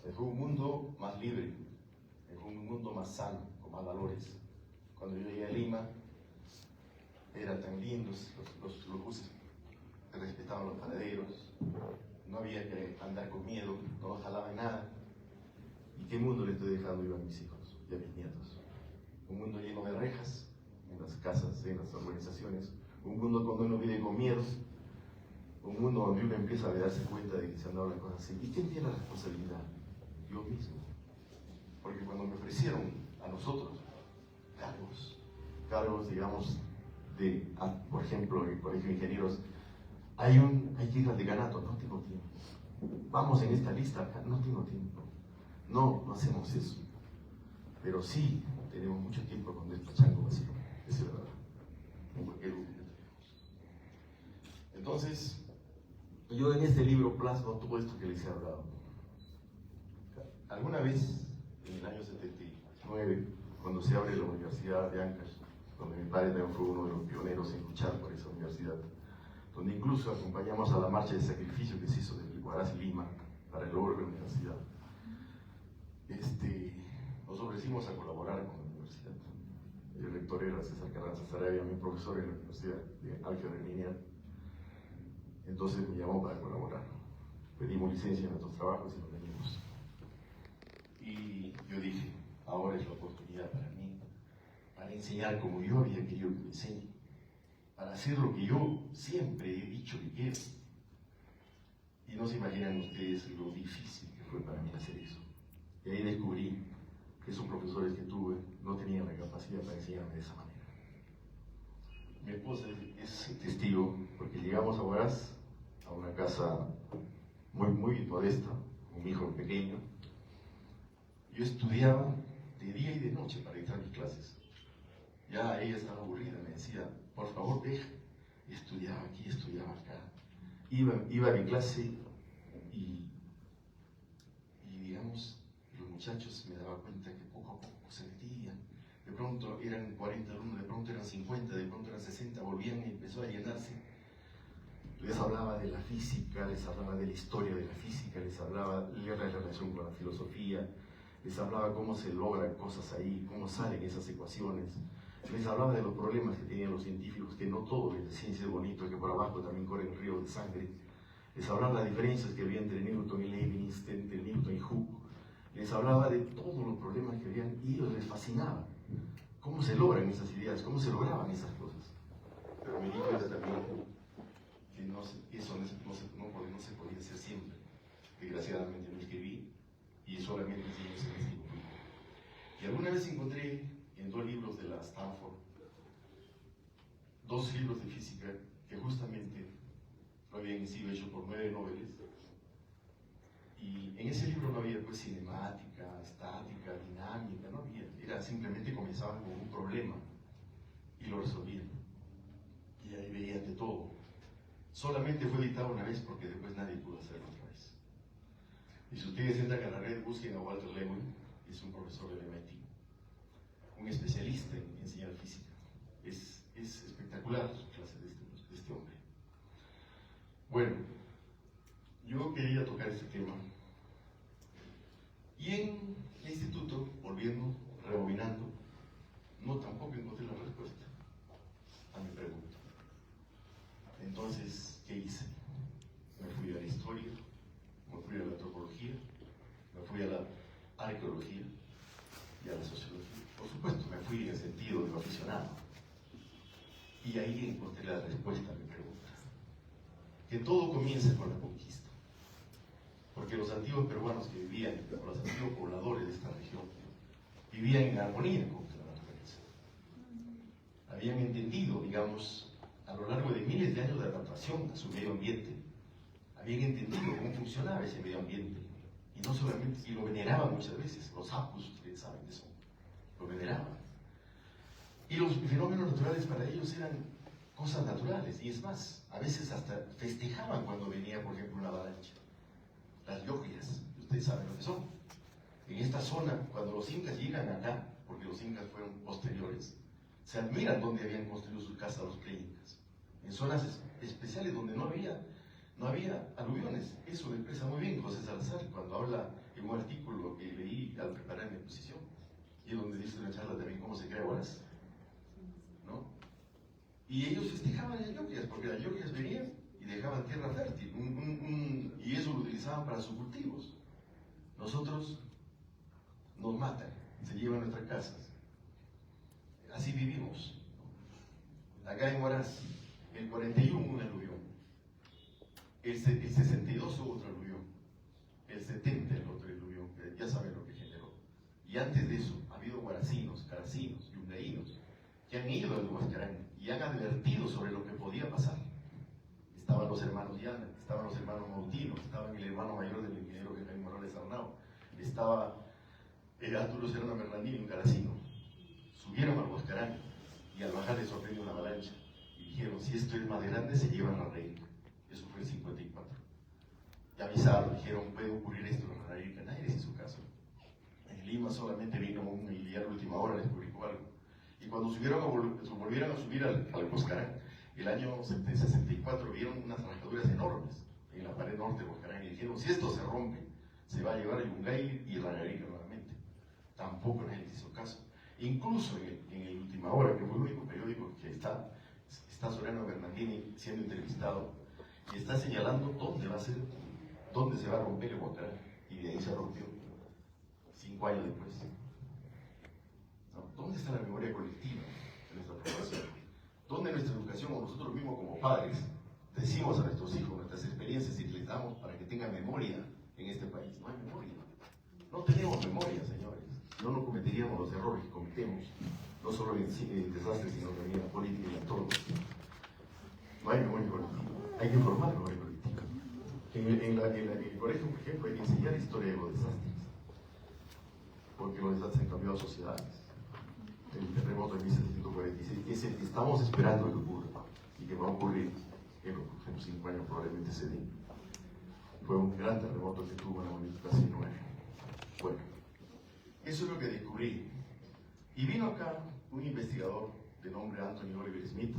Me dejó un mundo más libre, me dejó un mundo más sano, con más valores. Cuando yo llegué a Lima, eran tan lindos los buses, que respetaban los paraderos, no había que andar con miedo, no nos jalaban nada. ¿Y qué mundo le estoy dejando yo a mis hijos y a mis nietos? Un mundo lleno de rejas, en las casas, en las organizaciones, un mundo donde uno vive con miedo, un mundo donde uno empieza a darse cuenta de que se han dado las cosas así. ¿Y quién tiene la responsabilidad? Yo mismo. Porque cuando me ofrecieron a nosotros cargos digamos, por ejemplo, en el Colegio de Ingenieros, hay que ir al decanato, no tengo tiempo. Vamos en esta lista, no tengo tiempo. No hacemos eso. Pero sí tenemos mucho tiempo con despachango vacío, es verdad. En cualquier lugar. Entonces, yo en este libro plasmo todo esto que les he hablado. Alguna vez, en el año 79, cuando se abre la Universidad de Ancash, donde mi padre también fue uno de los pioneros en luchar por esa universidad, donde incluso acompañamos a la marcha de sacrificio que se hizo desde Huaraz y Lima para el logro de la universidad, nos ofrecimos a colaborar con la universidad. El rector era César Carranza Sarabia, mi profesor en la Universidad de Álgebra Lineal. Entonces me llamó para colaborar. Pedimos licencia en nuestros trabajos y nos venimos. Y yo dije, ahora es la oportunidad para mí para enseñar como yo había querido que me enseñe, para hacer lo que yo siempre he dicho que quiero. Y no se imaginan ustedes lo difícil que fue para mí hacer eso. Y ahí descubrí que esos profesores que tuve no tenían la capacidad para enseñarme de esa manera. Mi esposa es testigo, porque llegamos a Huaraz, a una casa muy modesta, un hijo pequeño. Yo estudiaba de día y de noche para dictar mis clases. Ya ella estaba aburrida, me decía, por favor, deja. Estudiaba aquí, estudiaba acá. Iba a mi clase y digamos, los muchachos me daba cuenta que poco a poco se metían. De pronto eran 40 alumnos, de pronto eran 50, de pronto eran 60, volvían y empezó a llenarse. Les hablaba de la física, les hablaba de la historia de la física, les hablaba de la relación con la filosofía, les hablaba cómo se logran cosas ahí, cómo salen esas ecuaciones. Les hablaba de los problemas que tenían los científicos, que no todo en la ciencia es bonito, que por abajo también corren ríos de sangre. Les hablaba de las diferencias que había entre Newton y Leibniz, entre Newton y Hooke. Les hablaba de todos los problemas que habían y les fascinaba. ¿Cómo se logran esas ideas? ¿Cómo se lograban esas cosas? Pero me di cuenta también que eso no se podía hacer siempre. Desgraciadamente no escribí y solamente enseñé ese libro. Y alguna vez encontré en 2 libros de la Stanford, 2 libros de física que justamente lo habían sido hechos por 9 nobeles. Y en ese libro no había pues cinemática, estática, dinámica, no había. Era simplemente comenzaban con un problema y lo resolvían. Y ahí veían de todo. Solamente fue editado una vez porque después nadie pudo hacerlo otra vez. Y si ustedes entran a la red, busquen a Walter Lewin, es un profesor del MIT, un especialista en enseñar física. Es espectacular su clase de este hombre. Bueno, yo quería tocar este tema. Y en el instituto, volviendo, rebobinando, no tampoco encontré la respuesta a mi pregunta. Entonces, ¿qué hice? Me fui a la historia, me fui a la antropología, me fui a la arqueología y a la sociología. Por supuesto, me fui en el sentido de lo aficionado. Y ahí encontré la respuesta a mi pregunta. Que todo comienza con la conquista. Porque los antiguos peruanos que vivían, los antiguos pobladores de esta región, vivían en armonía con la naturaleza. Habían entendido, digamos, a lo largo de miles de años de adaptación a su medio ambiente, habían entendido cómo funcionaba ese medio ambiente. Y no solamente, y lo veneraban muchas veces, los apus, ustedes saben de eso, lo veneraban. Y los fenómenos naturales para ellos eran cosas naturales, y es más, a veces hasta festejaban cuando venía, por ejemplo, una avalancha. Las logias, ustedes saben lo que son. En esta zona, cuando los incas llegan acá, porque los incas fueron posteriores, se admiran donde habían construido sus casas los preincas. En zonas especiales donde no había aluviones. Eso lo expresa muy bien José Salazar cuando habla en un artículo que leí al preparar mi exposición, y donde dice una charla también cómo se crea Huaraz, ¿no? Y ellos festejaban las lluvias, porque las lluvias venían y dejaban tierra fértil, y eso lo utilizaban para sus cultivos. Nosotros nos matan, se llevan nuestras casas. Así vivimos. Acá en Huaraz, el 41 hubo un aluvión, el 62 hubo otro aluvión, el 70 el otro aluvión, que ya saben lo que generó. Y antes de eso, ha habido huaracinos, caracinos, yungaínos, que han ido al Huascarán y han advertido sobre lo que podía pasar. Estaban los hermanos Llana, estaban los hermanos Mautino, estaban el hermano mayor del ingeniero Jaime Morales Arnao, estaba Arturo Serrano Bernardini, un caracino. Subieron al Huascarán y al bajar les sorprendió una avalancha y dijeron, si esto es más grande se llevan a Raraíca. Eso fue el 54. Y avisaron, dijeron, puede ocurrir esto en Raraíca, nadie les hizo caso. En Lima solamente vino un militar de última hora, les publicó algo. Y cuando volvieron a subir al Huascarán, el año 64 vieron unas rajaduras enormes en la pared norte de Huascarán y dijeron, si esto se rompe, se va a llevar a Yungay y Raraíca nuevamente. Tampoco nadie les hizo caso. Incluso en el Última Hora, que fue el único periódico que está Soriano Bernardini siendo entrevistado y está señalando dónde se va a romper el Huascarán, y de ahí se rompió 5 años después. ¿No? ¿dónde está la memoria colectiva de nuestra población? ¿Dónde nuestra educación o nosotros mismos como padres decimos a nuestros hijos nuestras experiencias y les damos para que tengan memoria en este país? No hay memoria. No tenemos memoria, señores. No nos cometeríamos los errores que cometemos, no solo en desastres, sino también en la política y en todo. No hay memoria colectiva. Hay que formar memoria colectiva. En el colegio, por ejemplo, hay que enseñar historia de los desastres. Porque los desastres han cambiado sociedades. El terremoto de 1746 es el que estamos esperando que ocurra y que va a ocurrir en los próximos 5 años, probablemente se dé. Fue un gran terremoto que tuvo una modificación 9. Bueno, eso es lo que descubrí. Y vino acá un investigador de nombre Anthony Oliver Smith,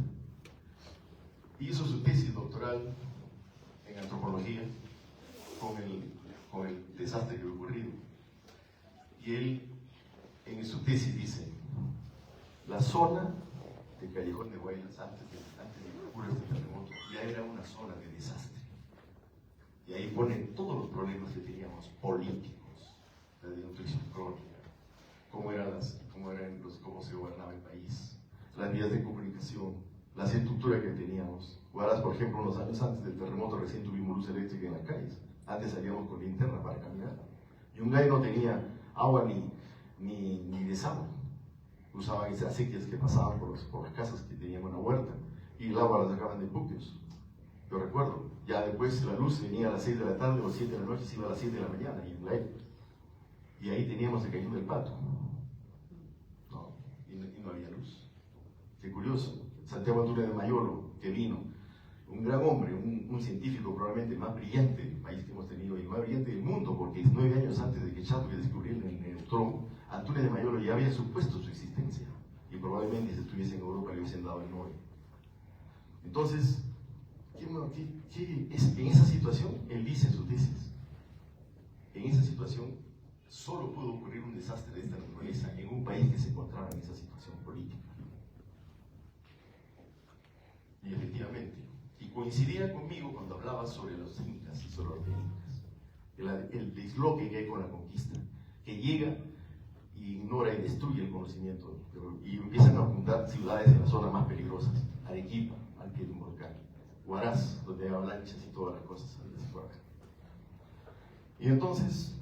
hizo su tesis doctoral en antropología con el desastre que había ocurrido. Y él, en su tesis, dice: la zona de Callejón de Huaylas, antes de que ocurra este terremoto, ya era una zona de desastre. Y ahí pone todos los problemas que teníamos políticos, la desnutrición crónica, cómo se gobernaba el país, las vías de comunicación, las estructuras que teníamos. Huaraz, por ejemplo, unos años antes del terremoto recién tuvimos luz eléctrica en las calles. Antes salíamos con linterna para caminar. Yungay no tenía agua ni desagüe. Usaban esas acequias que pasaban por las casas que tenían una huerta y el agua la sacaban de buques. Yo recuerdo, ya después la luz venía a las 6 de la tarde o a las 7 de la noche, se iba a las 7 de la mañana en Yungay. Y ahí teníamos el Cañón del Pato. No, y no había luz. Qué curioso. Santiago Antúnez de Mayolo, que vino, un gran hombre, un científico probablemente más brillante del país que hemos tenido y más brillante del mundo, porque 9 años antes de que Chadwick descubriera el neutrón, Antúnez de Mayolo ya había supuesto su existencia y probablemente si estuviese en Europa le hubiesen dado el Nobel. Entonces, en esa situación, él dice en su tesis, en esa situación solo pudo ocurrir un desastre de esta naturaleza en un país que se encontraba en esa situación política. Y efectivamente, y coincidía conmigo cuando hablaba sobre los incas y sobre los incas, el disloque que hay con la conquista, que llega y ignora y destruye el conocimiento, y empiezan a fundar ciudades en las zonas más peligrosas, Arequipa, al pie de un volcán, Huaraz, donde hay avalanchas y todas las cosas por acá. Y entonces,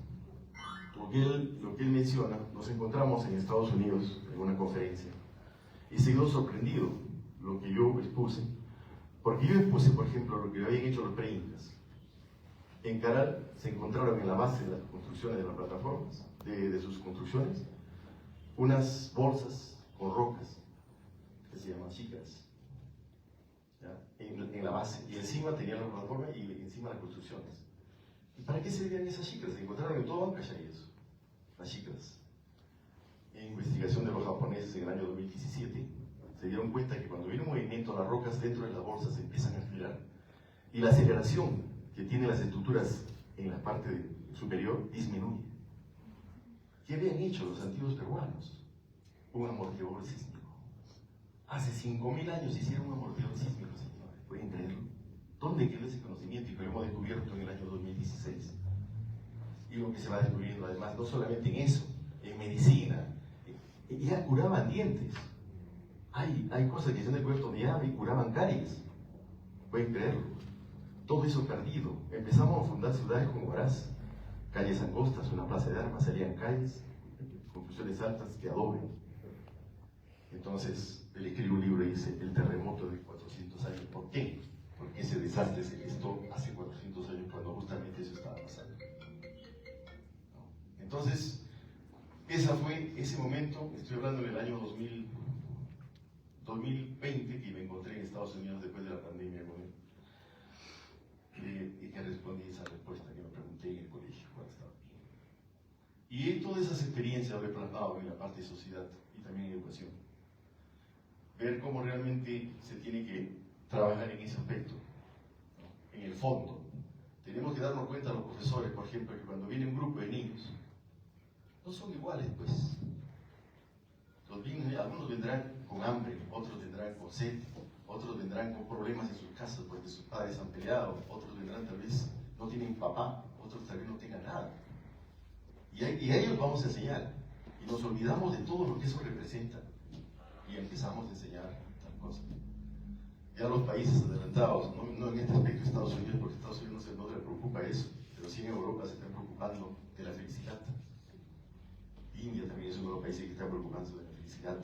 lo que él menciona, nos encontramos en Estados Unidos en una conferencia, y se quedó sorprendido lo que yo expuse, porque yo expuse, por ejemplo, lo que habían hecho los pre-incas. En Caral se encontraron en la base de las construcciones de las plataformas, de sus construcciones, unas bolsas con rocas, que se llaman chicas, en la base, y encima tenían la plataforma y encima las construcciones. ¿Y para qué servían esas chicas? Se encontraron en todo Ancash eso, las chicas. En investigación de los japoneses en el año 2017, se dieron cuenta que cuando viene un movimiento, las rocas dentro de las bolsas se empiezan a girar y la aceleración que tienen las estructuras en la parte superior disminuye. ¿Qué habían hecho los antiguos peruanos? Un amortiguador sísmico. Hace 5.000 años hicieron un amortiguador sísmico, señores. ¿Pueden creerlo? ¿Dónde quedó ese conocimiento? Y lo hemos descubierto en el año 2016. Y lo que se va descubriendo además, no solamente en eso, en medicina, ya curaban dientes. Hay cosas que se han descubierto ya y curaban caries. Pueden creerlo. Todo eso perdido. Empezamos a fundar ciudades como Huaraz, calles angostas, una plaza de armas, salían calles, construcciones altas que adobe. Entonces, él escribe un libro y dice, el terremoto de 400 años. ¿Por qué? Porque ese desastre se gestó hace 400 años, cuando justamente eso estaba pasando. Entonces, ese momento, estoy hablando del año 2020, que me encontré en Estados Unidos después de la pandemia con él. Y que respondí esa respuesta que me pregunté en el colegio cuando estaba bien. Y todas esas experiencias lo he plasmado en la parte de sociedad y también en educación. Ver cómo realmente se tiene que trabajar en ese aspecto, ¿no? En el fondo. Tenemos que darnos cuenta a los profesores, por ejemplo, que cuando viene un grupo de niños, no son iguales, pues. Los niños, algunos vendrán con hambre, otros vendrán con sed, otros vendrán con problemas en sus casas porque sus padres han peleado, otros vendrán tal vez no tienen papá, otros tal vez no tengan nada. Y a ellos vamos a enseñar. Y Y nos olvidamos de todo lo que eso representa y empezamos a enseñar tal cosa. Ya los países adelantados, no en este aspecto Estados Unidos, porque Estados Unidos no le preocupa eso, pero sí en Europa se están preocupando de la felicidad. India también es uno de los países que está preocupándose de la felicidad.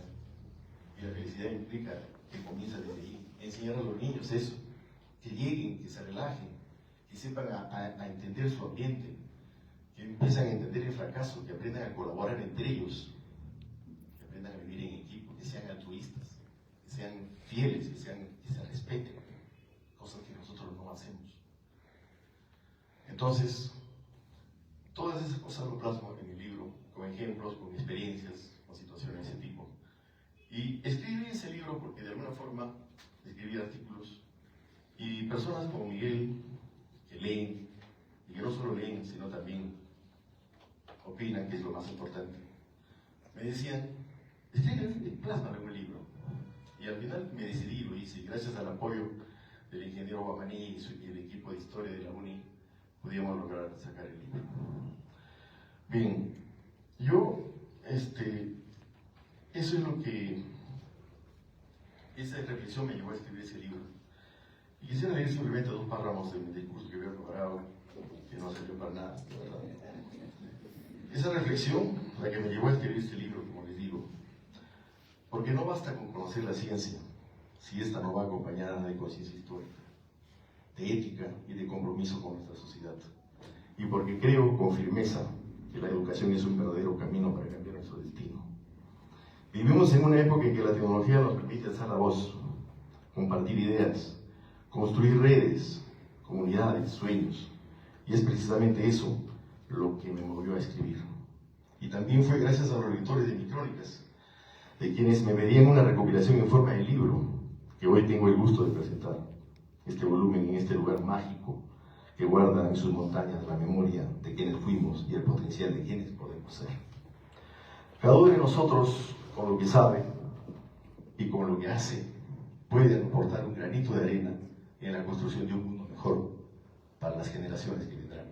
Y la felicidad implica que comienza desde ahí, enseñar a los niños eso, que lleguen, que se relajen, que sepan a entender su ambiente, que empiezan a entender el fracaso, que aprendan a colaborar entre ellos, que aprendan a vivir en equipo, que sean altruistas, que sean fieles, que se respeten, cosas que nosotros no hacemos. Entonces, todas esas cosas lo plasmo en mi libro, con ejemplos, con experiencias, con situaciones de ese tipo. Y escribí ese libro porque de alguna forma escribí artículos y personas como Miguel, que leen, y que no solo leen, sino también opinan, que es lo más importante, me decían, escribe, plásmalo en un libro. Y al final me decidí y lo hice, y gracias al apoyo del ingeniero Guamaní y el equipo de historia de la UNI, pudimos lograr sacar el libro. Bien, yo, eso es lo que, esa reflexión me llevó a escribir ese libro. Y quisiera leer simplemente 2 párrafos de mi discurso que había preparado, que no sirvió para nada, de verdad. Esa reflexión, la que me llevó a escribir este libro, como les digo, porque no basta con conocer la ciencia, si esta no va acompañada de conciencia histórica, de ética y de compromiso con nuestra sociedad. Y porque creo con firmeza que la educación es un verdadero camino para cambiar nuestro destino. Vivimos en una época en que la tecnología nos permite alzar la voz, compartir ideas, construir redes, comunidades, sueños. Y es precisamente eso lo que me movió a escribir. Y también fue gracias a los lectores de mis crónicas, de quienes me pedían una recopilación en forma de libro, que hoy tengo el gusto de presentar. Este volumen en este lugar mágico, que guarda en sus montañas la memoria de quienes fuimos y el potencial de quienes podemos ser. Cada uno de nosotros, con lo que sabe y con lo que hace, puede aportar un granito de arena en la construcción de un mundo mejor para las generaciones que vendrán.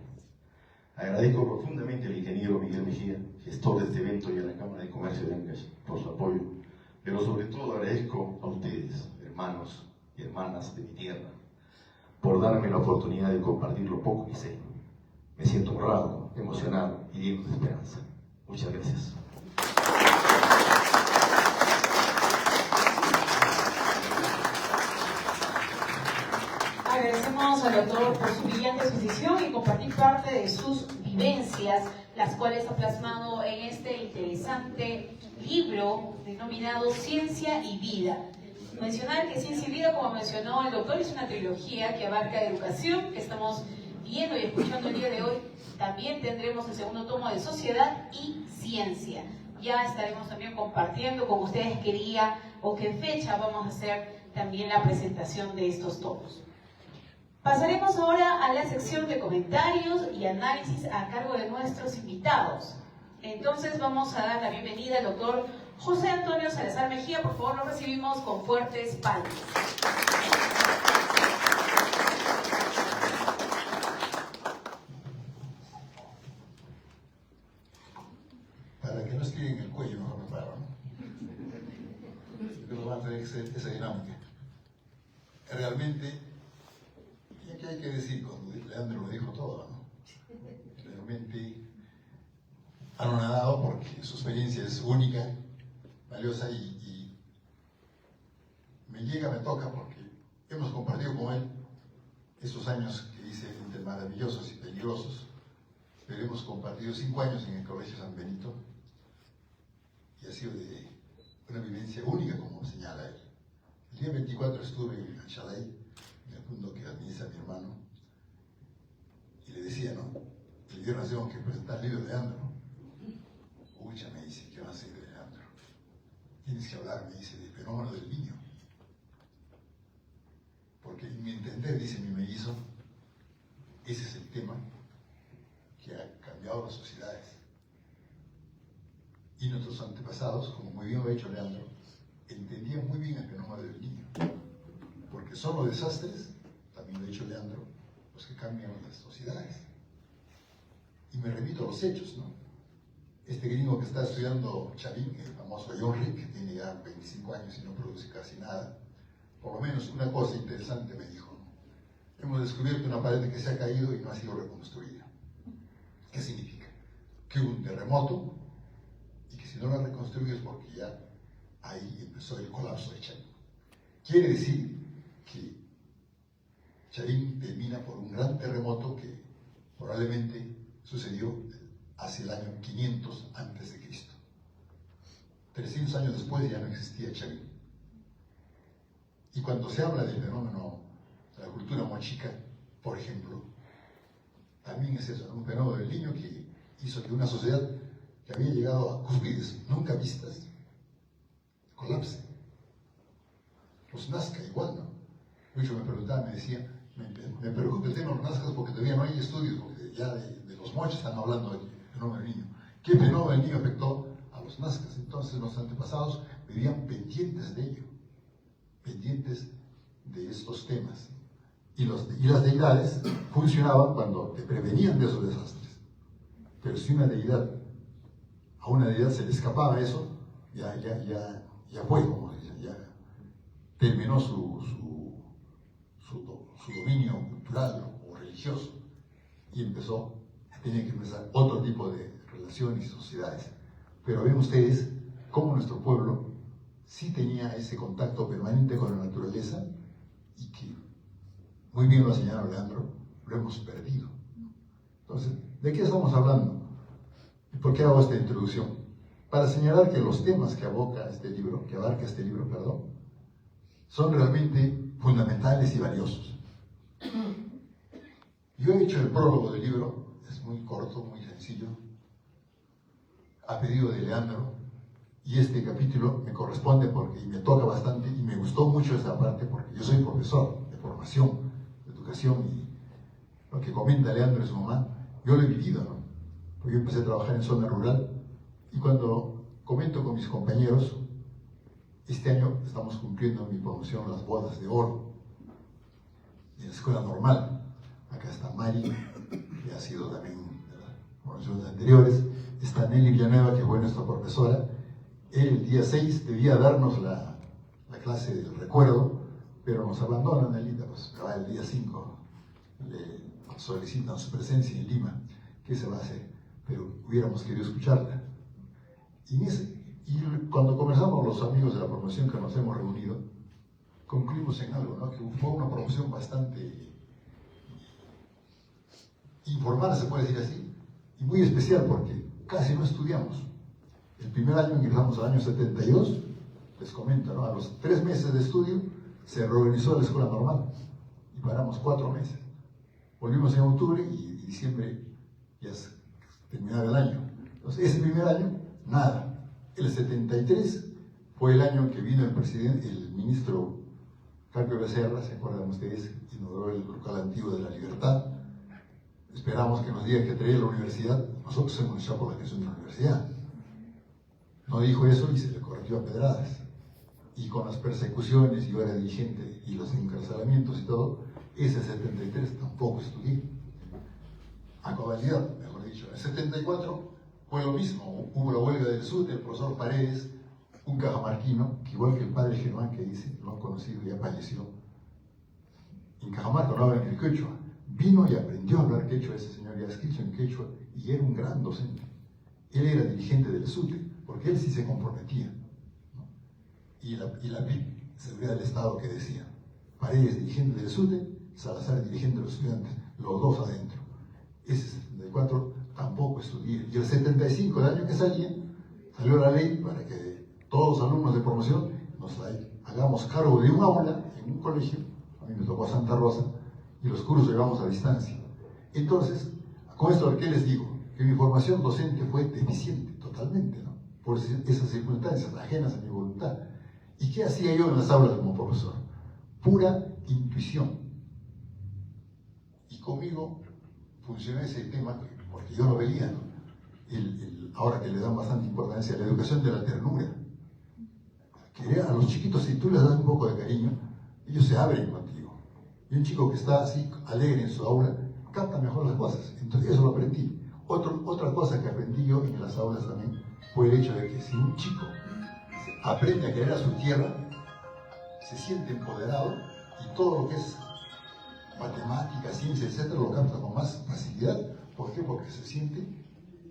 Agradezco profundamente al ingeniero Miguel Mejía, gestor de este evento, y a la Cámara de Comercio de Ancash por su apoyo, pero sobre todo agradezco a ustedes, hermanos y hermanas de mi tierra, por darme la oportunidad de compartir lo poco que sé. Me siento honrado, emocionado y lleno de esperanza. Muchas gracias. Agradecemos al doctor por su brillante exposición y compartir parte de sus vivencias, las cuales ha plasmado en este interesante libro denominado Ciencia y Vida. Mencionar que Ciencia y Vida, como mencionó el doctor, es una trilogía que abarca educación, que estamos viendo y escuchando el día de hoy. También tendremos el segundo tomo de Sociedad y Ciencia. Ya estaremos también compartiendo con ustedes qué día o qué fecha vamos a hacer también la presentación de estos tomos. Pasaremos ahora a la sección de comentarios y análisis a cargo de nuestros invitados. Entonces vamos a dar la bienvenida al doctor José Antonio Salazar Mejía. Por favor, lo recibimos con fuertes palmas. Para que no escriben el cuello, mejor me paro, ¿no? Pero van a tener esa dinámica. Realmente, ya que hay que decir, cuando Leandro lo dijo todo, ¿no? Realmente anonadado porque su experiencia es única, valiosa y me llega, me toca porque hemos compartido con él estos años que hice entre maravillosos y peligrosos, pero hemos compartido 5 años en el Colegio San Benito y ha sido de una vivencia única, como señala él. El día 24 estuve en Shalai, en el fondo que administra mi hermano, y le decía, ¿no? El viernes tengo que presentar el libro de Leandro. Ucha, me dice, ¿qué va a hacer de Leandro? Tienes que hablar, me dice, del fenómeno del niño. Porque en mi entender, dice mi mellizo, ese es el tema que ha cambiado las sociedades. Y nuestros antepasados, como muy bien lo ha hecho Leandro, entendían muy bien el fenómeno del niño. Porque son los desastres, también lo ha dicho Leandro, los que cambian las sociedades. Y me remito a los hechos, ¿no? este gringo que está estudiando Chavín, el famoso John Rick, que tiene ya 25 años y no produce casi nada, por lo menos una cosa interesante me dijo: hemos descubierto una pared que se ha caído y no ha sido reconstruida. ¿Qué significa? Que hubo un terremoto y que si no la reconstruyes porque ya ahí empezó el colapso de Chavín. Quiere decir que Chavín termina por un gran terremoto que probablemente sucedió hacia el año 500 a.C. 300 años después ya no existía Chavín. Y cuando se habla del fenómeno de la cultura mochica, por ejemplo, también es eso, un fenómeno del niño que hizo que una sociedad que había llegado a cúspides nunca vistas colapse. Los Nazca igual, ¿no? Mucho me preguntaba, me decía, me preocupa el tema de los Nazcas porque todavía no hay estudios, porque ya de los mochis están hablando del fenómeno del niño. ¿Qué fenómeno del niño afectó a los Nazcas? Entonces los antepasados vivían pendientes de ello, pendientes de estos temas. Y las deidades funcionaban cuando te prevenían de esos desastres. Pero si a una deidad se le escapaba eso, ya fue, como dicen, ya terminó su dominio cultural o religioso y tenía que empezar otro tipo de relaciones y sociedades. Pero ven ustedes cómo nuestro pueblo sí tenía ese contacto permanente con la naturaleza y que, muy bien lo ha señalado Leandro, lo hemos perdido. Entonces, ¿de qué estamos hablando? ¿Y por qué hago esta introducción? Para señalar que los temas que abarca este libro, son realmente fundamentales y valiosos. Yo he hecho el prólogo del libro, es muy corto, muy sencillo, a pedido de Leandro, y este capítulo me corresponde porque me toca bastante y me gustó mucho esta parte porque yo soy profesor de formación, de educación, y lo que comenta Leandro y su mamá, yo lo he vivido, ¿no? Porque yo empecé a trabajar en zona rural y cuando comento con mis compañeros, este año estamos cumpliendo en mi promoción las bodas de oro en la escuela normal. Acá está Mari, que ha sido también de las promociones anteriores. Está Nelly Villanueva, que fue nuestra profesora. Él el día 6 debía darnos la clase del recuerdo, pero nos abandona Nelita, pues acaba el día 5. Le solicitan su presencia en Lima. ¿Qué se va a hacer? Pero hubiéramos querido escucharla. Y cuando conversamos los amigos de la promoción que nos hemos reunido, concluimos en algo, ¿no? Que fue una promoción bastante informal, se puede decir así, y muy especial porque casi no estudiamos. El primer año ingresamos al año 72, les comento, ¿no? A los 3 meses de estudio se reorganizó la escuela normal y paramos 4 meses. Volvimos en octubre y diciembre ya terminaba el año. Entonces, ese primer año, nada. El 73 fue el año que vino el ministro Carpio Becerra, ¿se acuerdan ustedes? Inauguró el local antiguo de la Libertad. Esperamos que nos diga que traía la universidad. Nosotros hemos luchado por la creación de la universidad. No dijo eso y se le corrigió a pedradas. Y con las persecuciones, yo era dirigente, y los encarcelamientos y todo, ese 73 tampoco estudié. A cabalidad, mejor dicho. En el 74 fue lo mismo. Hubo la huelga del sur, el profesor Paredes, un cajamarquino, que igual que el padre Germán que dice, lo han conocido, ya falleció. En Cajamarca no hablan el quechua. Vino y aprendió a hablar quechua, ese señor ya escrito en quechua, y era un gran docente. Él era dirigente del SUTE, porque él sí se comprometía, ¿no? Y la BIP, Seguridad del Estado, que decía, Paredes dirigente del SUTE, Salazar dirigente de los estudiantes, los dos adentro. Ese 74 tampoco estudié. Y el 75, el año que salió la ley para que todos los alumnos de promoción nos hagamos cargo de un aula en un colegio. A mí me tocó a Santa Rosa, y los cursos llevamos a distancia. Entonces, con esto, ¿qué les digo? Que mi formación docente fue deficiente, totalmente, ¿no? Por esas circunstancias ajenas a mi voluntad. ¿Y qué hacía yo en las aulas como profesor? Pura intuición. Y conmigo funcionó ese tema, porque yo lo veía, ¿no? Ahora que le dan bastante importancia a la educación de la ternura. Que a los chiquitos, si tú les das un poco de cariño, ellos se abren contigo. Y un chico que está así, alegre en su aula, capta mejor las cosas. Entonces, eso lo aprendí. Otra cosa que aprendí yo en las aulas también fue el hecho de que si un chico aprende a querer a su tierra, se siente empoderado y todo lo que es matemática, ciencia, etcétera, lo capta con más facilidad. ¿Por qué? Porque se siente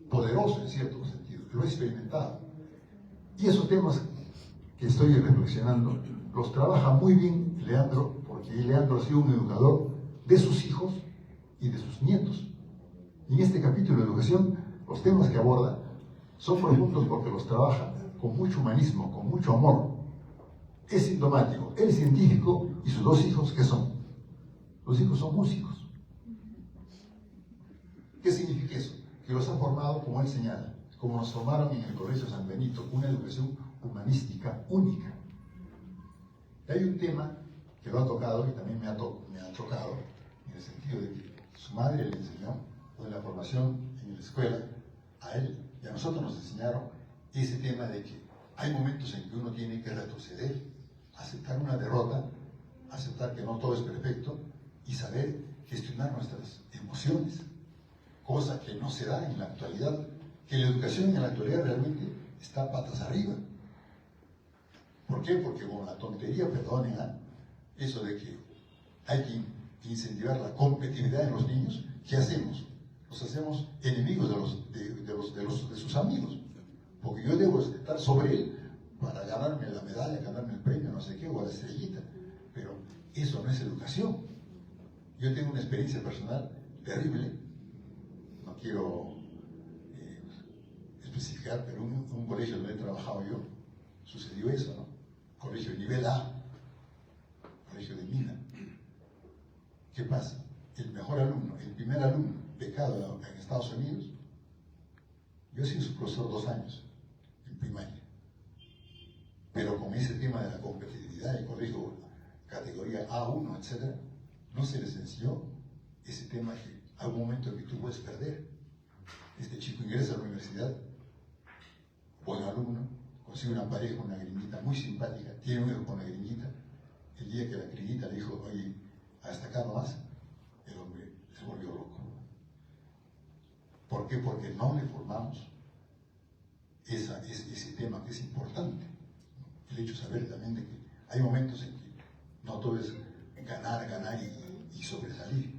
poderoso en cierto sentido, lo he experimentado. Y esos temas que estoy reflexionando los trabaja muy bien Leandro, porque Leandro ha sido un educador de sus hijos y de sus nietos. Y en este capítulo de educación, los temas que aborda son profundos porque los trabaja con mucho humanismo, con mucho amor. Es sintomático. Él es científico y sus dos hijos, ¿qué son? Los hijos son músicos. ¿Qué significa eso? Que los ha formado, como él señala, como nos formaron en el Colegio San Benito, una educación humanística única. Y hay un tema que lo ha tocado y también me ha tocado, en el sentido de que su madre le enseñó, o en la formación en la escuela, a él y a nosotros nos enseñaron ese tema de que hay momentos en que uno tiene que retroceder, aceptar una derrota, aceptar que no todo es perfecto y saber gestionar nuestras emociones, cosa que no se da en la actualidad, que la educación en la actualidad realmente está patas arriba. ¿Por qué? Porque con la tontería, perdonen, eso de que hay que incentivar la competitividad en los niños, ¿qué hacemos? Los hacemos enemigos de sus amigos, porque yo debo estar sobre él para ganarme la medalla, ganarme el premio, no sé qué, o la estrellita, pero eso no es educación. Yo tengo una experiencia personal terrible, no quiero especificar, pero en un colegio donde he trabajado yo, sucedió eso, ¿no? Colegio de nivel A, colegio de Mina. ¿Qué pasa? El mejor alumno, el primer alumno becado en Estados Unidos, yo he sido su profesor 2 años en primaria, pero con ese tema de la competitividad, el colegio categoría A1, etc., no se les enseñó ese tema que hay un momento en que tú puedes perder. Este chico ingresa a la universidad, buen alumno, consigue una pareja, una gringuita muy simpática, tiene un hijo con la gringuita. El día que la gringuita le dijo, oye, hasta acá nomás, el hombre se volvió loco. ¿Por qué? Porque no le formamos ese tema que es importante. El hecho de saber también de que hay momentos en que no todo es ganar y sobresalir.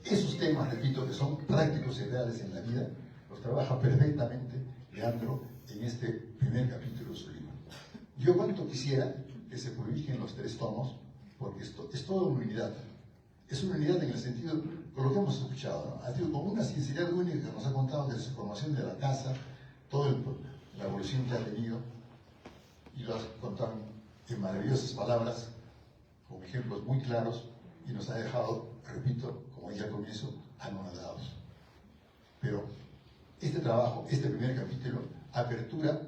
Esos temas, repito, que son prácticos y reales en la vida, los trabaja perfectamente Leandro en este primer capítulo de su libro. Yo cuanto quisiera que se publiquen los 3 tomos, porque esto es toda una unidad. Es una unidad en el sentido, por lo que hemos escuchado, ¿no? Ha sido como una sinceridad única que nos ha contado de su formación de la casa, toda la evolución que ha tenido, y lo ha contado en maravillosas palabras, con ejemplos muy claros, y nos ha dejado, repito, como dije al comienzo, anonadados. Pero este trabajo, este primer capítulo, apertura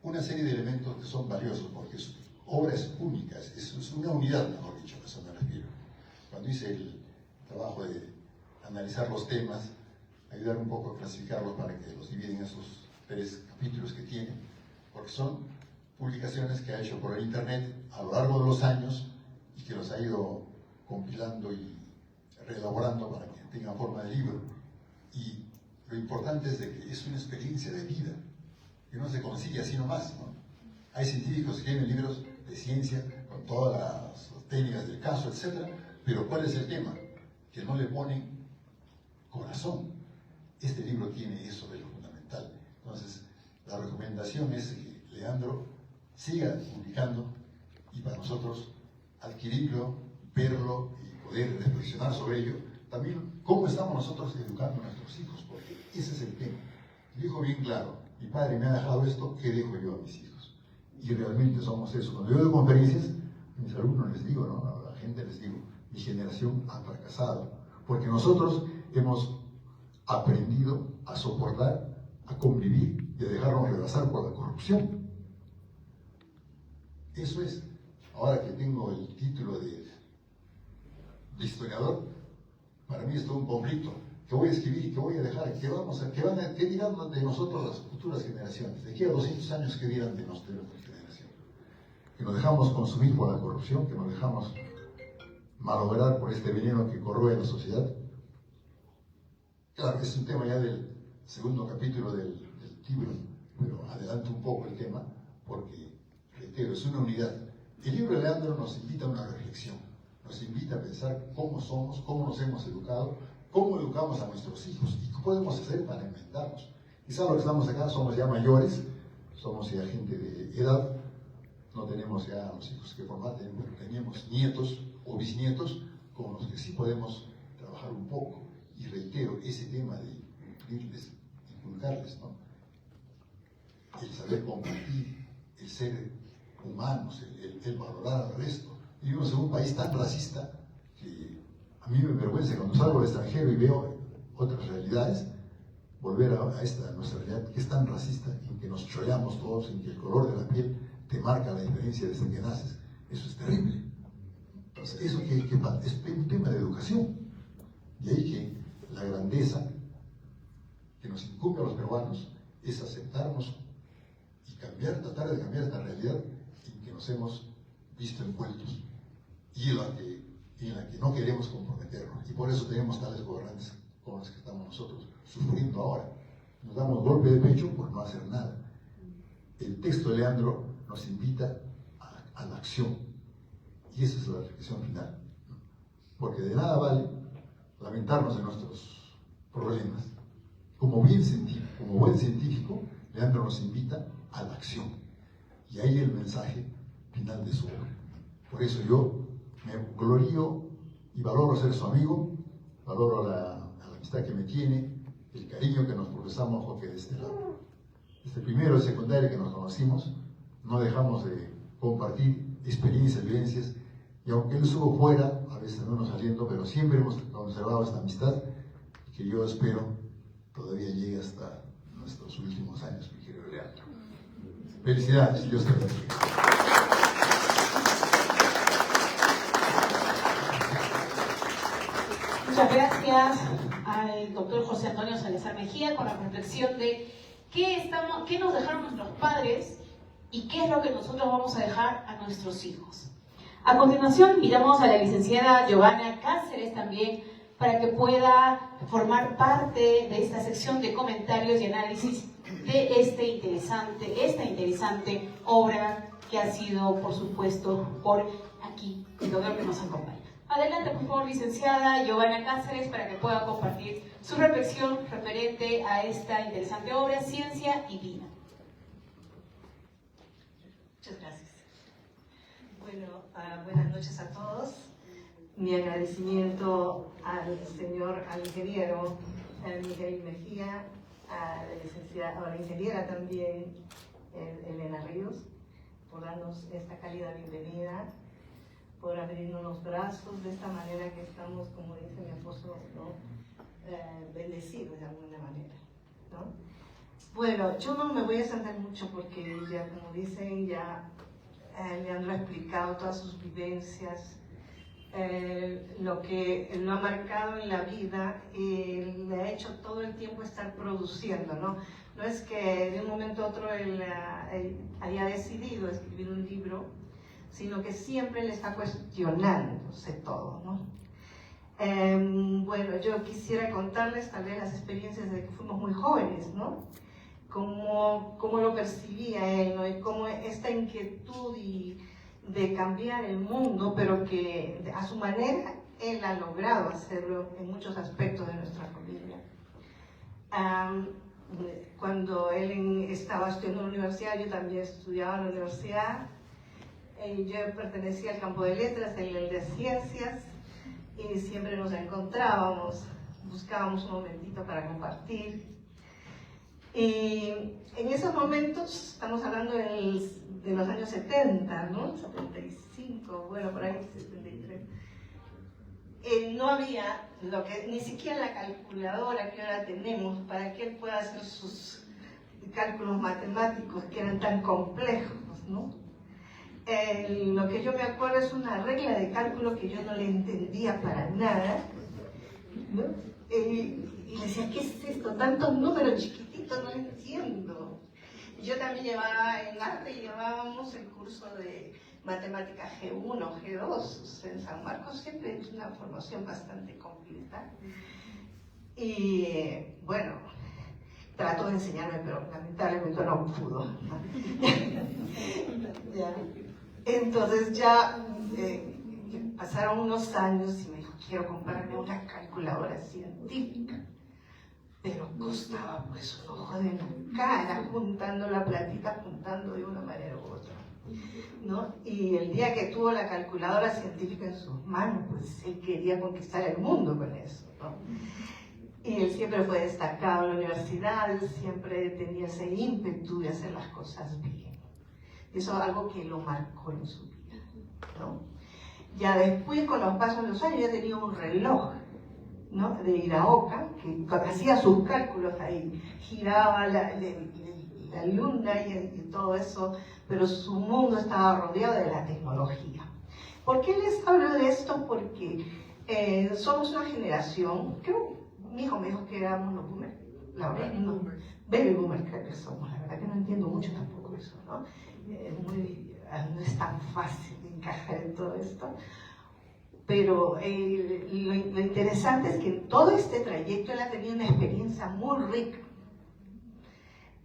una serie de elementos que son valiosos, porque su obra es única, es una unidad, mejor dicho, a eso me refiero. Cuando hice el trabajo de analizar los temas, ayudar un poco a clasificarlos para que los dividen en esos 3 capítulos que tiene, porque son publicaciones que ha hecho por el internet a lo largo de los años y que los ha ido compilando y reelaborando para que tengan forma de libro. Y lo importante es de que es una experiencia de vida, que no se consigue así nomás, ¿no? Hay científicos que escriben libros de ciencia con todas las técnicas del caso, etc., pero ¿cuál es el tema? Que no le ponen corazón. Este libro tiene eso de lo fundamental. Entonces, la recomendación es que Leandro siga publicando y para nosotros adquirirlo, verlo y poder reflexionar sobre ello. También, ¿cómo estamos nosotros educando a nuestros hijos? Porque ese es el tema. Dijo bien claro, mi padre me ha dejado esto, ¿qué dejo yo a mis hijos? Y realmente somos eso. Cuando yo doy conferencias, a mis alumnos les digo, ¿no? A la gente les digo, mi generación ha fracasado, porque nosotros hemos aprendido a soportar, a convivir y a dejarnos rebasar por la corrupción. Eso es. Ahora que tengo el título de historiador, para mí es todo un conflicto. ¿Qué voy a escribir? ¿Qué voy a dejar? ¿Qué dirán de nosotros las futuras generaciones? De aquí a 200 años, ¿qué dirán de nuestra generación? Que nos dejamos consumir por la corrupción, que nos dejamos malograr por este veneno que corroe la sociedad. Claro, es un tema ya del segundo capítulo del libro, pero adelanto un poco el tema porque, reitero, es una unidad. El libro de Leandro nos invita a una reflexión, nos invita a pensar cómo somos, cómo nos hemos educado, cómo educamos a nuestros hijos y qué podemos hacer para enmendarnos. Quizá los que estamos acá somos ya mayores, somos ya gente de edad, no tenemos ya los hijos que formar, tenemos nietos o bisnietos con los que sí podemos trabajar un poco. Y reitero, ese tema de inculcarles, ¿no? El saber compartir, el ser humanos, el valorar al resto. Vivimos en un país tan racista que a mí me avergüenza cuando salgo al extranjero y veo otras realidades, volver a esta nuestra realidad que es tan racista, en que nos choreamos todos, en que el color de la piel te marca la diferencia desde que naces. Eso es terrible. Entonces, eso es un tema de educación. De ahí que la grandeza que nos incumbe a los peruanos es aceptarnos y tratar de cambiar esta realidad en que nos hemos visto envueltos y en la que no queremos comprometernos. Y por eso tenemos tales gobernantes como los que estamos nosotros sufriendo ahora. Nos damos golpe de pecho por no hacer nada. El texto de Leandro nos invita a la acción. Y esa es la reflexión final. Porque de nada vale lamentarnos de nuestros problemas. Como buen científico, Leandro nos invita a la acción. Y ahí el mensaje final de su obra. Por eso yo me glorío y valoro ser su amigo, valoro la amistad que me tiene, el cariño que nos profesamos, porque desde primero de secundaria que nos conocimos, no dejamos de compartir experiencias, vivencias, y aunque él estuvo fuera, a veces no nos saliendo, pero siempre hemos conservado esta amistad, que yo espero todavía llegue hasta nuestros últimos años, mi querido Leandro. Felicidades, Dios te bendiga. Muchas gracias al doctor José Antonio Salazar Mejía con la reflexión de qué nos dejaron nuestros padres y qué es lo que nosotros vamos a dejar a nuestros hijos. A continuación, invitamos a la licenciada Giovanna Cáceres también para que pueda formar parte de esta sección de comentarios y análisis de esta interesante obra que ha sido, por supuesto, por aquí el doctor que nos acompaña. Adelante, por favor, licenciada Giovanna Cáceres, para que pueda compartir su reflexión referente a esta interesante obra, Ciencia y Vida. Muchas gracias. Bueno, buenas noches a todos. Mi agradecimiento al ingeniero Miguel Mejía, a la ingeniera también Elena Ríos, por darnos esta cálida bienvenida, por abrirnos los brazos de esta manera que estamos, como dice mi apóstol, ¿no? Bendecidos de alguna manera, ¿no? Bueno, yo no me voy a extender mucho porque ya, como dicen, ya Leandro ha explicado todas sus vivencias, lo que lo ha marcado en la vida y le ha hecho todo el tiempo estar produciendo, ¿no? No es que de un momento a otro él haya decidido escribir un libro, sino que siempre le está cuestionándose todo, ¿no? Bueno, yo quisiera contarles tal vez las experiencias de que fuimos muy jóvenes, ¿no? Cómo lo percibía él, ¿no? Y cómo esta inquietud de cambiar el mundo, pero que a su manera él ha logrado hacerlo en muchos aspectos de nuestra familia. Cuando él estaba estudiando en la universidad, yo también estudiaba en la universidad. Yo pertenecía al campo de letras, él el de ciencias, y siempre nos encontrábamos, buscábamos un momentito para compartir. Y en esos momentos, estamos hablando de los años 70, ¿no? 75, bueno, por ahí 73. No había ni siquiera la calculadora que ahora tenemos para que él pueda hacer sus cálculos matemáticos que eran tan complejos, ¿no? Lo que yo me acuerdo es una regla de cálculo que yo no le entendía para nada, ¿no? Y decía, ¿qué es esto? Tantos números chiquititos, no entiendo. Yo también en arte llevábamos el curso de matemática G1, G2, en San Marcos siempre es una formación bastante completa. Y bueno, trató de enseñarme, pero lamentablemente no pudo. Ya. Entonces ya pasaron unos años y me dijo, quiero comprarme una calculadora científica. Pero costaba pues un ojo de la cara, juntando la platita, juntando de una manera u otra, ¿no? Y el día que tuvo la calculadora científica en sus manos, pues él quería conquistar el mundo con eso, ¿no? Y él siempre fue destacado en la universidad, él siempre tenía ese ímpetu de hacer las cosas bien. Eso es algo que lo marcó en su vida, ¿no? Ya después, con los pasos de los años, ya tenía un reloj, ¿no? De Iraoka, que hacía sus cálculos ahí, giraba la luna y todo eso, pero su mundo estaba rodeado de la tecnología. ¿Por qué les hablo de esto? Porque somos una generación, creo, mi hijo me dijo que éramos los boomers, la verdad, baby boomers creo que somos, la verdad que no entiendo mucho tampoco eso, ¿no? No es tan fácil encajar en todo esto. Pero lo interesante es que en todo este trayecto él ha tenido una experiencia muy rica.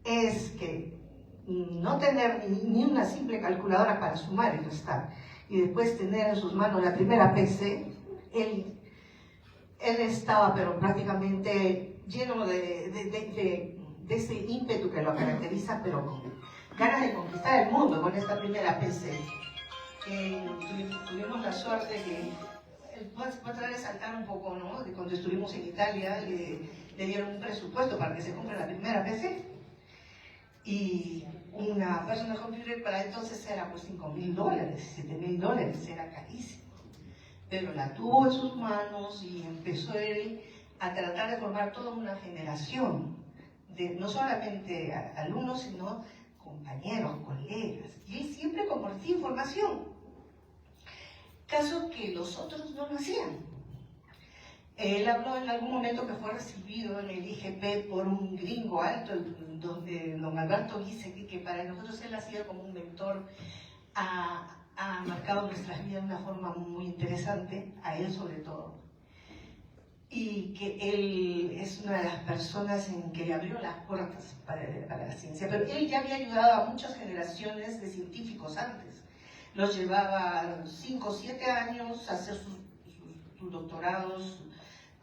Es que no tener ni una simple calculadora para sumar y restar, y después tener en sus manos la primera PC, él estaba pero prácticamente lleno de ese ímpetu que lo caracteriza, pero con ganas de conquistar el mundo con esta primera PC. Tuvimos la suerte que voy a tratar de saltar un poco, ¿no? De cuando estuvimos en Italia, le dieron un presupuesto para que se compre la primera PC. Y una personal computer para entonces era pues $5.000, $7.000, era carísimo. Pero la tuvo en sus manos y empezó él a tratar de formar toda una generación de no solamente alumnos, sino compañeros, colegas. Y él siempre compartía información. Caso que los otros no lo hacían. Él habló en algún momento que fue recibido en el IGP por un gringo alto, donde don Alberto dice que para nosotros él ha sido como un mentor, ha marcado nuestras vidas de una forma muy interesante, a él sobre todo. Y que él es una de las personas en que le abrió las puertas para la ciencia. Pero él ya había ayudado a muchas generaciones de científicos antes. Los llevaba 5 o 7 años a hacer sus doctorados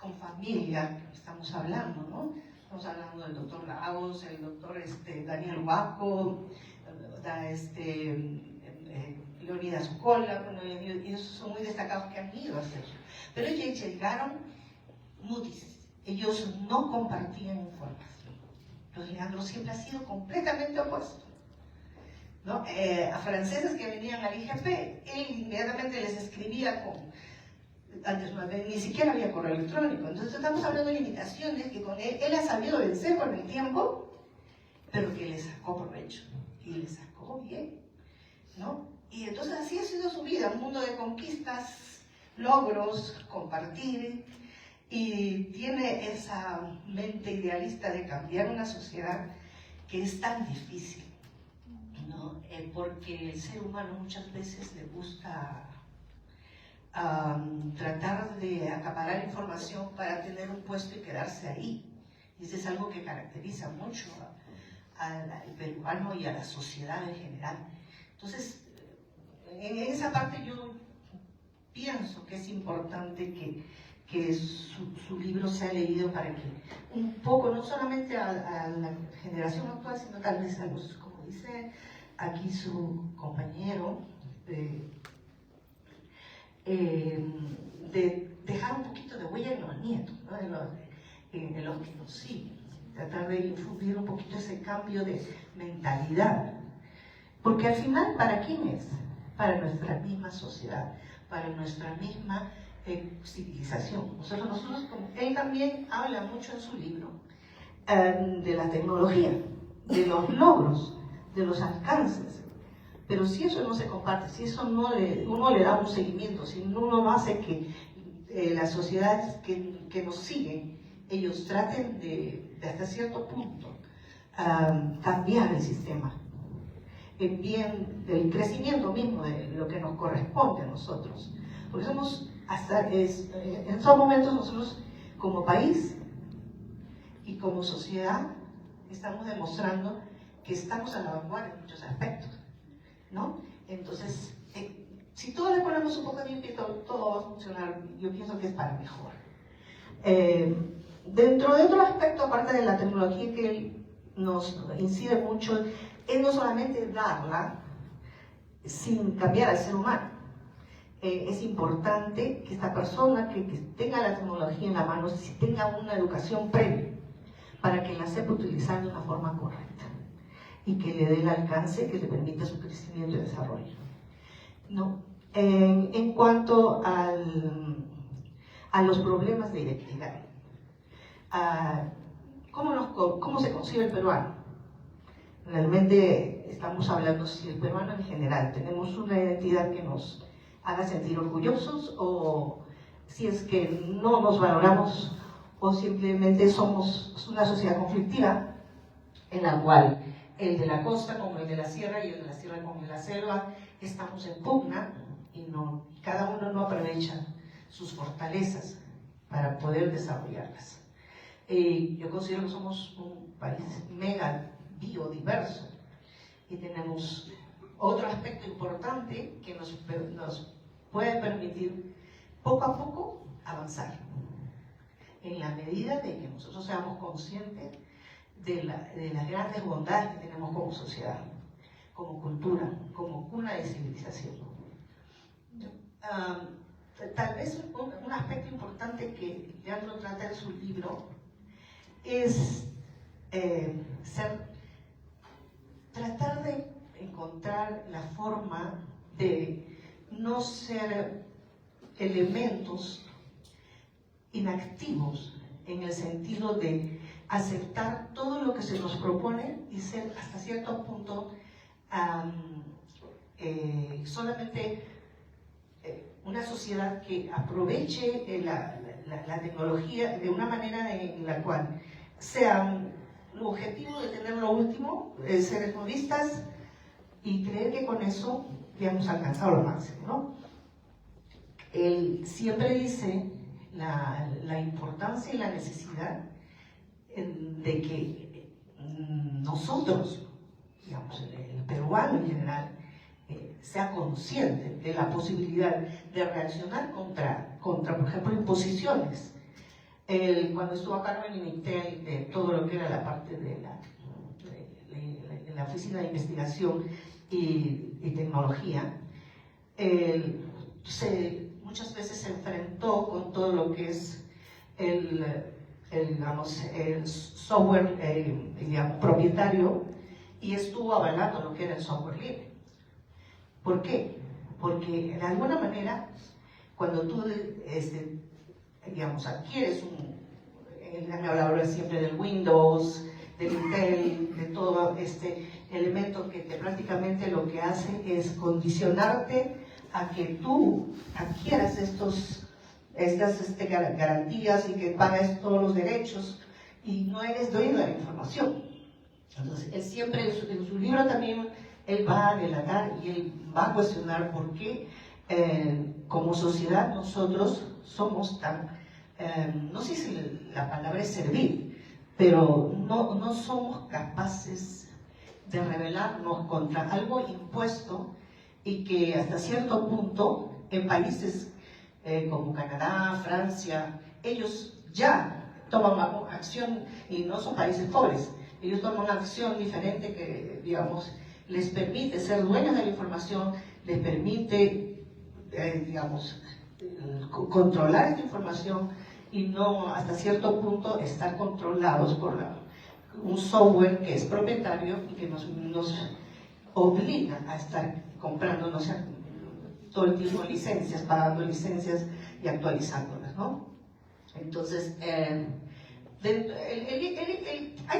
con familia, estamos hablando, ¿no? Estamos hablando del doctor Lagos, el doctor Daniel Huaco, Leonidas Ucola, bueno, y esos son muy destacados que han ido a hacer. Pero ellos llegaron mutis, ellos no compartían información. Los Leandro siempre ha sido completamente opuesto, ¿no? A franceses que venían al IGP, él inmediatamente les escribía antes ni siquiera había correo electrónico. Entonces estamos hablando de limitaciones que con él ha sabido vencer con el tiempo, pero que le sacó provecho, y le sacó bien, ¿no? Y entonces así ha sido su vida, un mundo de conquistas, logros, compartir, y tiene esa mente idealista de cambiar una sociedad que es tan difícil, ¿no? Porque el ser humano muchas veces le gusta tratar de acaparar información para tener un puesto y quedarse ahí. Y eso es algo que caracteriza mucho al peruano y a la sociedad en general. Entonces, en esa parte yo pienso que es importante que su libro sea leído para que un poco, no solamente a la generación actual, sino tal vez a los, como dice aquí su compañero, de dejar un poquito de huella en los nietos, ¿no? en los que nos siguen, tratar de infundir un poquito ese cambio de mentalidad, porque al final, ¿para quién es? Para nuestra misma sociedad, para nuestra misma civilización. Nosotros él también habla mucho en su libro de la tecnología, de los logros, de los alcances. Pero si eso no se comparte, si eso uno le da un seguimiento, si uno no hace que las sociedades que nos siguen, ellos traten de hasta cierto punto, cambiar el sistema, en bien del crecimiento mismo de lo que nos corresponde a nosotros. Porque somos, en estos momentos nosotros como país y como sociedad, estamos demostrando que estamos a la vanguardia en muchos aspectos, ¿no? Entonces, si todos le ponemos un poco de limpio, todo va a funcionar, yo pienso que es para mejor. Dentro de otro aspecto, aparte de la tecnología que nos incide mucho, es no solamente darla sin cambiar al ser humano. Es importante que esta persona que tenga la tecnología en la mano tenga una educación previa para que la sepa utilizar de una forma correcta y que le dé el alcance que le permita su crecimiento y desarrollo, ¿no? En cuanto a los problemas de identidad, ¿cómo se concibe el peruano? Realmente estamos hablando si el peruano en general tenemos una identidad que nos haga sentir orgullosos, o si es que no nos valoramos, o simplemente somos una sociedad conflictiva en la cual el de la costa como el de la sierra y el de la sierra como el de la selva estamos en pugna y cada uno no aprovecha sus fortalezas para poder desarrollarlas. Yo considero que somos un país mega biodiverso y tenemos otro aspecto importante que nos puede permitir poco a poco avanzar, en la medida de que nosotros seamos conscientes de las grandes bondades que tenemos como sociedad, como cultura, como cuna de civilización. Tal vez un aspecto importante que Leandro trata en su libro es tratar de encontrar la forma de no ser elementos inactivos, en el sentido de aceptar todo lo que se nos propone y ser hasta cierto punto solamente una sociedad que aproveche la tecnología de una manera en la cual sean el objetivo de tener lo último, ser egoístas y creer que con eso ya hemos alcanzado lo máximo, ¿no? Él siempre dice la importancia y la necesidad de que nosotros, digamos, el peruano en general, sea consciente de la posibilidad de reaccionar contra por ejemplo, imposiciones. Cuando estuvo a cargo en Initel de todo lo que era la parte de la Oficina de Investigación y Tecnología, muchas veces se enfrentó con todo lo que es el software propietario, y estuvo avalando lo que era el software libre. ¿Por qué? Porque de alguna manera, cuando tú adquieres él me hablaba siempre del Windows, del Intel, de todo este elemento que prácticamente lo que hace es condicionarte a que tú adquieras estas garantías y que pagues todos los derechos y no eres dueño de la información. Entonces, él siempre en su libro también él va a delatar y él va a cuestionar por qué como sociedad nosotros somos tan, no sé si la palabra es servir, pero no somos capaces de rebelarnos contra algo impuesto, y que hasta cierto punto en países como Canadá, Francia, ellos ya toman acción, y no son países pobres, ellos toman una acción diferente que, digamos, les permite ser dueños de la información, les permite, controlar esta información y no hasta cierto punto estar controlados por un software que es propietario y que nos obliga a estar comprando, no sé, todo el tiempo licencias, pagando licencias y actualizándolas, ¿no? Entonces, hay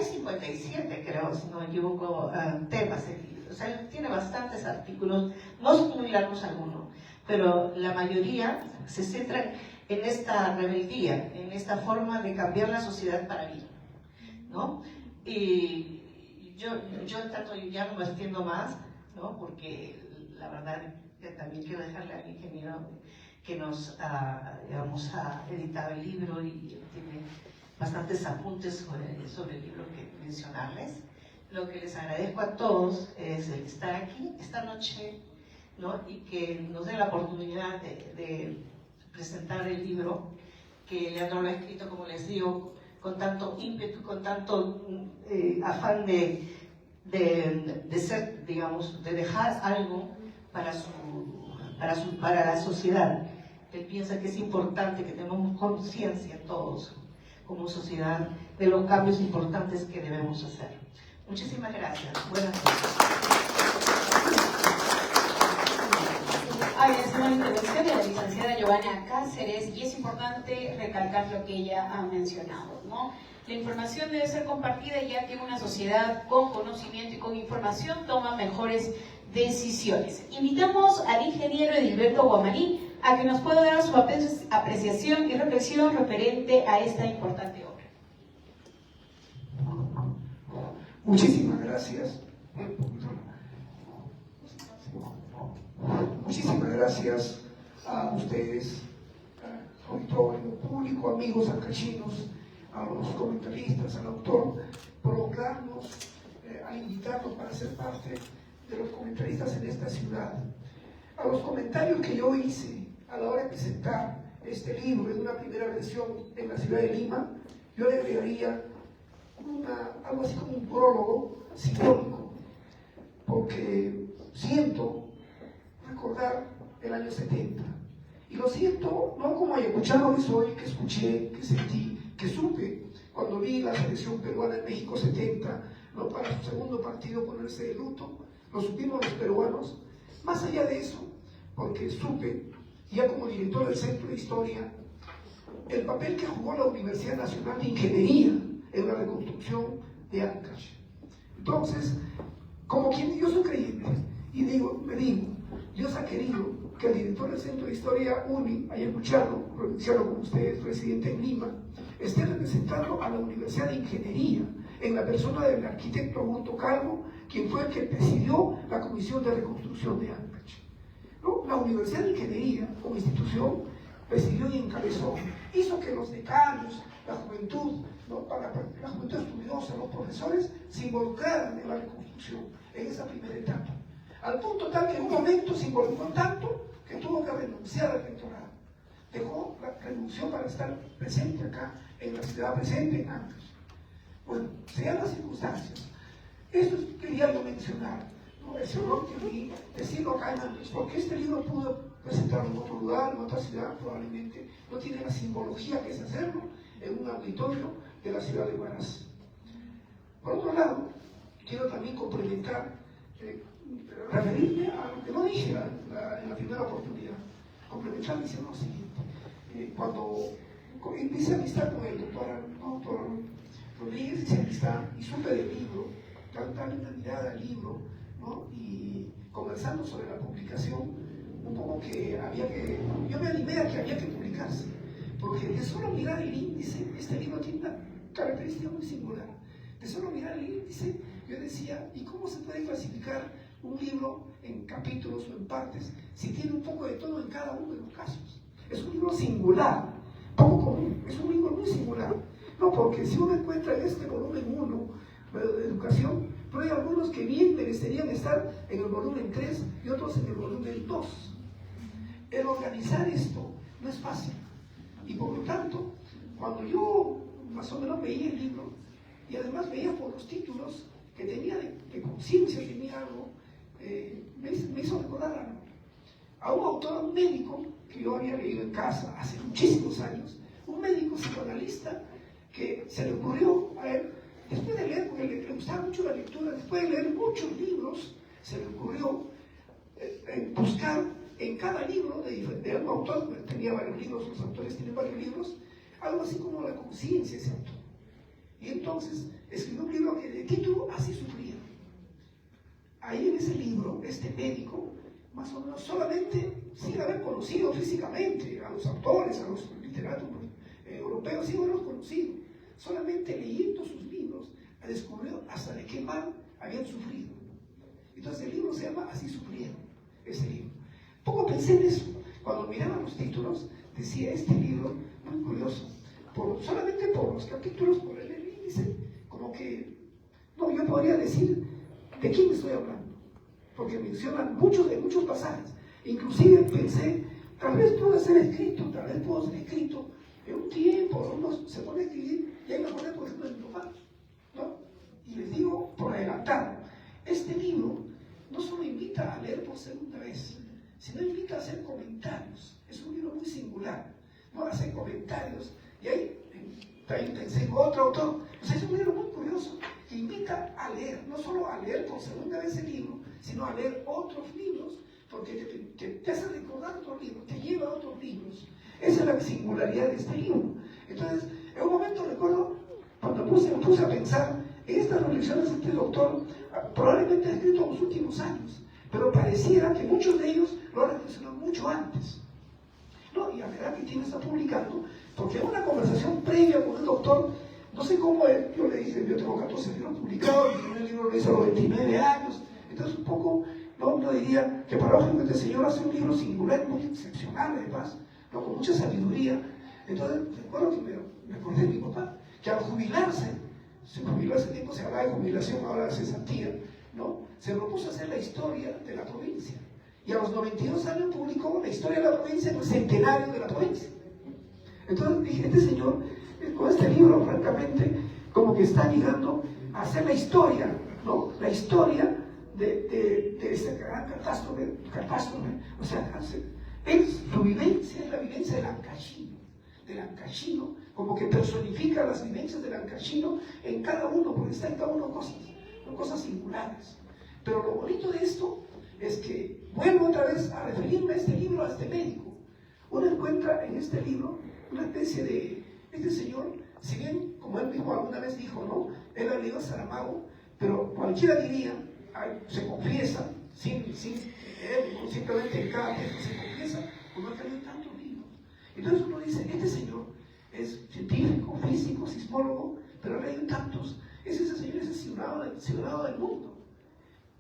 57, creo, si no me equivoco, temas. O sea, él tiene bastantes artículos, no son muy largos algunos, pero la mayoría se centran en esta rebeldía, en esta forma de cambiar la sociedad para bien, ¿no? Y yo trato, ya no me extiendo más, ¿no? Porque la verdad que también quiero dejarle al ingeniero que nos ha editado el libro y tiene bastantes apuntes sobre el libro que mencionarles. Lo que les agradezco a todos es el estar aquí esta noche, ¿no? Y que nos den la oportunidad de presentar el libro que Leandro lo ha escrito, como les digo, con tanto ímpetu, con tanto afán de ser, digamos, de dejar algo para la sociedad. Él piensa que es importante que tengamos conciencia todos, como sociedad, de los cambios importantes que debemos hacer. Muchísimas gracias. Buenas noches. Agradecemos la intervención de la licenciada Giovanna Cáceres y es importante recalcar lo que ella ha mencionado, ¿no? La información debe ser compartida ya que una sociedad con conocimiento y con información toma mejores decisiones. Invitamos al ingeniero Edilberto Guamaní a que nos pueda dar su apreciación y reflexión referente a esta importante obra. Muchísimas gracias. Muchísimas gracias a ustedes, auditorio, público, amigos ancachinos, a los comentaristas, al autor, por honrarnos, a invitarnos para ser parte de los comentaristas en esta ciudad. A los comentarios que yo hice a la hora de presentar este libro en una primera versión en la ciudad de Lima, yo le agregaría algo así como un prólogo simbólico, porque siento recordar el año 70. Y lo siento no como ayacuchano que soy, que escuché, que sentí, que supe cuando vi la selección peruana en México 70, ¿no? Para su segundo partido ponerse de luto, lo supimos los peruanos. Más allá de eso, porque supe, ya como director del Centro de Historia, el papel que jugó la Universidad Nacional de Ingeniería en la reconstrucción de Ancash. Entonces, como quien yo soy creyente, y me digo, Dios ha querido que el director del Centro de Historia UNI, ayacuchano, provinciano como ustedes, residente en Lima, esté representando a la Universidad de Ingeniería en la persona del arquitecto Augusto Calvo, quien fue el que presidió la Comisión de Reconstrucción de Ancash. ¿No? La Universidad de Ingeniería, como institución, presidió y encabezó, hizo que los decanos, la juventud, ¿no? Para la juventud estudiosa, los profesores, se involucraran en la reconstrucción, en esa primera etapa. Al punto tal que en un momento se involucró tanto que tuvo que renunciar al rectorado. Renunció para estar presente acá, en la ciudad presente, en Ancash. Bueno, sean las circunstancias. Esto quería yo mencionar, ¿no? Ese honor que vi decirlo acá en Ancash, porque este libro pudo presentarlo en otro lugar, en otra ciudad, probablemente no tiene la simbología que es hacerlo en un auditorio de la ciudad de Huaraz. Por otro lado, quiero también complementar, referirme a lo que no dije en la primera oportunidad, complementar diciendo lo siguiente. Cuando hice amistad con el doctor Rodríguez, hice amistad y supe del libro, darle una mirada al libro, ¿no? Y conversando sobre la publicación, un poco que yo me animé a que había que publicarse, porque de solo mirar el índice, este libro tiene una característica muy singular. De solo mirar el índice, yo decía, ¿y cómo se puede clasificar un libro en capítulos o en partes si tiene un poco de todo en cada uno de los casos? Es un libro singular, poco común, es un libro muy singular. No, porque si uno encuentra en este volumen 1 de educación, pero hay algunos que bien merecerían estar en el volumen 3 y otros en el volumen 2. El organizar esto no es fácil. Y por lo tanto, cuando yo más o menos veía el libro, y además veía por los títulos que tenía de conciencia, tenía algo, me hizo recordar a un autor, a un médico que yo había leído en casa hace muchísimos años, un médico psicoanalista que se le ocurrió a él, después de leer, porque le gustaba mucho la lectura, después de leer muchos libros, se le ocurrió buscar en cada libro de un autor, tenía varios libros, los autores tienen varios libros, algo así como la conciencia de ese autor. Y entonces escribió un libro que de título Así sufría. Ahí en ese libro, este médico, más o menos solamente, sin haber conocido físicamente a los autores, a los literatos europeos, sin haberlos conocido, solamente leyendo sus libros, descubrió hasta de qué mal habían sufrido. Entonces el libro se llama Así sufrieron, ese libro. Poco pensé en eso. Cuando miraba los títulos, decía, este libro, muy curioso, solamente por los capítulos, por el índice, como que, no, yo podría decir de quién estoy hablando, porque mencionan muchos pasajes. Inclusive pensé, tal vez pudo ser escrito en un tiempo, uno se pone a escribir, y ahí me acordé, por ejemplo, de mi papá, ¿no? Y les digo, por adelantado, este libro no solo invita a leer por segunda vez, sino invita a hacer comentarios. Es un libro muy singular, ¿no? Hacer comentarios, y ahí también pensé en otro autor. O sea, es un libro muy curioso que invita a leer, no solo a leer por segunda vez el libro, sino a leer otros libros, porque te hace recordar otros libros, te lleva a otros libros. Esa es la singularidad de este libro. Entonces, en un momento recuerdo, cuando me puse a pensar en estas reflexiones de este doctor, probablemente ha escrito en los últimos años, pero pareciera que muchos de ellos lo han reflexionado mucho antes, ¿no? Y a la edad que tiene está publicando, porque en una conversación previa con el doctor, no sé cómo yo le dije, yo tengo 14 libros publicados, mi primer libro lo hice a los 29 años, entonces un poco, no diría que paradójicamente el Señor hace un libro singular, muy excepcional además, ¿no? Con mucha sabiduría. Entonces recuerdo que me acordé de mi papá, que al jubilarse, se jubiló hace tiempo, se hablaba de jubilación, ahora de cesantía, ¿no? Se propuso hacer la historia de la provincia. Y a los 92 años publicó la historia de la provincia, el centenario de la provincia. Entonces dije, este señor, con este libro, francamente, como que está llegando a hacer la historia, ¿no? La historia de esta gran catástrofe, o sea, su vivencia es la vivencia del ancashino, como que personifica las vivencias del ancashino en cada uno, porque está en cada uno cosas singulares. Pero lo bonito de esto es que vuelvo otra vez a referirme a este libro, a este médico. Uno encuentra en este libro una especie de, este señor, si bien, como él mismo alguna vez dijo, ¿no? Él ha leído a Saramago, pero cualquiera diría, se confiesa, simplemente en cada texto se confiesa, como ha leído tantos libros. Entonces uno dice, este señor es científico, físico, sismólogo, pero ha leído tantos. Ese señor es el ciudadano del mundo.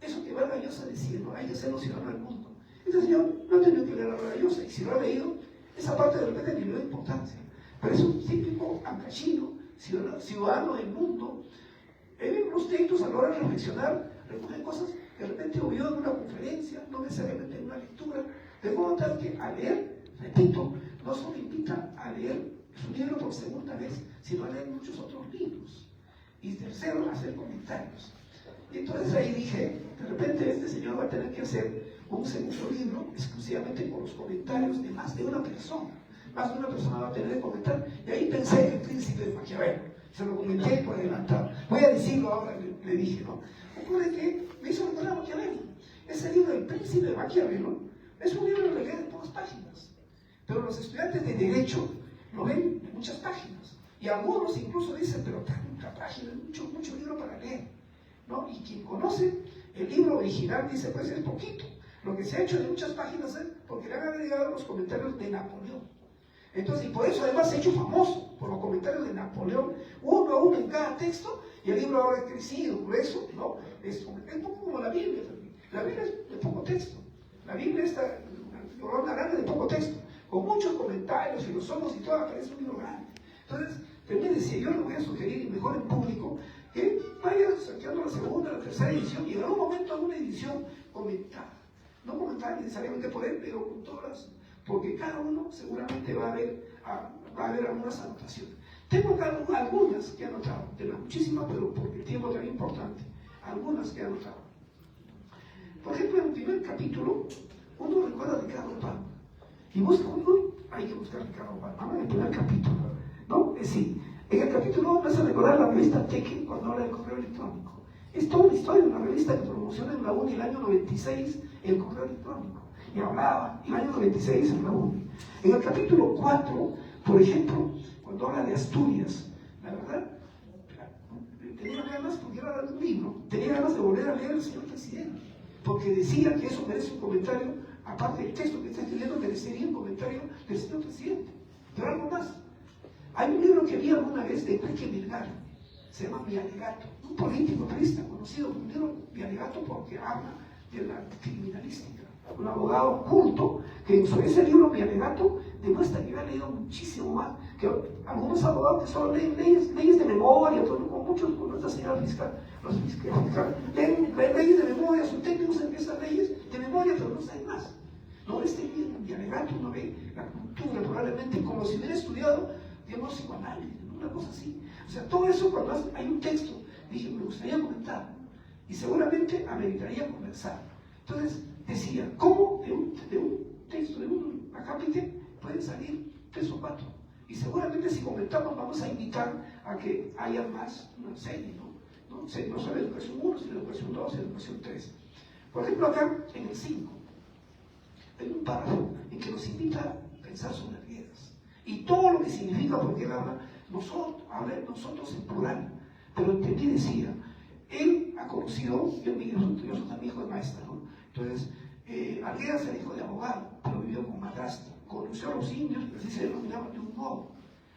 Eso que Vargas Llosa decía, ¿no? Hay que ser los ciudadanos del mundo. Este señor no ha tenido que leer a Vargas Llosa, y si lo ha leído, esa parte de repente ni le da importancia. Pero es un típico ancashino, ciudadano del mundo. En los textos, a la hora de reflexionar, recogen cosas que de repente oyó en una conferencia, no necesariamente en una lectura. De modo tal que a leer, repito, no solo invita a leer su libro por segunda vez, sino a leer muchos otros libros. Y tercero, a hacer comentarios. Y entonces ahí dije, de repente este señor va a tener que hacer un segundo libro exclusivamente con los comentarios de más de una persona. Más de una persona va a tener que comentar. Y ahí pensé en el Príncipe de Maquiavelo. Se lo comenté por adelantado. Voy a decirlo ahora, le dije, ¿no? Ocurre que me hizo recordar a Maquiavelo. Ese libro, El Príncipe de Maquiavelo, es un libro en realidad de pocas páginas. Pero los estudiantes de Derecho lo ven de muchas páginas. Y algunos incluso dicen, pero tanta página, mucho libro para leer, ¿no? Y quien conoce el libro original dice, pues es poquito. Lo que se ha hecho de muchas páginas es porque le han agregado los comentarios de Napoleón. Entonces, y por eso además se ha hecho famoso, por los comentarios de Napoleón, uno a uno en cada texto, y el libro ahora ha crecido, grueso, ¿no? Es un poco como la Biblia también. La Biblia es de poco texto. La Biblia está una grande de poco texto, con muchos comentarios filosóficos y todo, parece un libro grande. Entonces, también decía, yo le voy a sugerir, y mejor en público, que vaya saqueando la segunda, la tercera edición, y en algún momento alguna edición comentada. No comentada necesariamente por él, pero con todas, porque cada uno seguramente va a haber algunas anotaciones. Tengo acá algunas que he anotado, de las muchísimas, pero porque el tiempo es tan importante, algunas que he anotado. Por ejemplo, en el primer capítulo, uno recuerda a Ricardo Palma, y busca, hay que buscar a Ricardo Palma, en el primer capítulo, ¿no? Es decir, en el capítulo 1 vas a recordar la revista Teque cuando habla del correo electrónico. Es toda una historia, una revista que promociona en la UNI el año 96 el correo electrónico. Y hablaba el año 96 en la UNI. En el capítulo 4, por ejemplo, cuando habla de Asturias, la verdad, tenía ganas, porque era un libro, tenía ganas de volver a leer al señor presidente, porque decía que eso merece un comentario, aparte del texto que está escribiendo, merecería un comentario del señor presidente. Pero algo más. Hay un libro que vi alguna vez de Enrique Milgaro, se llama Mi Alegato, un político triste conocido, un libro Mi Alegato porque habla de la criminalística, un abogado culto que en ese libro Mi Alegato demuestra que había leído muchísimo más que algunos abogados que solo leen leyes de memoria, con muchos, con nuestra señora fiscal, leen leyes de memoria, son técnicos en esas leyes de memoria, pero no saben más. No, este libro de alegato uno ve la cultura, probablemente como si hubiera estudiado, digamos, psicoanálisis, una cosa así. O sea, todo eso cuando hay un texto, dije, me gustaría comentar, y seguramente ameritaría conversar. Entonces, decía, ¿cómo de un texto, de un acápite, pueden salir 3 o 4? Y seguramente si comentamos vamos a invitar a que haya más una serie, ¿no? No solo educación 1, sino educación 2 y educación 3. Por ejemplo, acá en el 5, hay un párrafo en que nos invita a pensar sobre las guerras. Y todo lo que significa, porque él habla de nosotros en plural. Pero entendí, decía, él ha conocido, yo soy también hijo de maestra, ¿no? Entonces, Arguedas era hijo de abogado, pero vivió con madrastra. Conoció a los indios, que así se denominaban de un modo,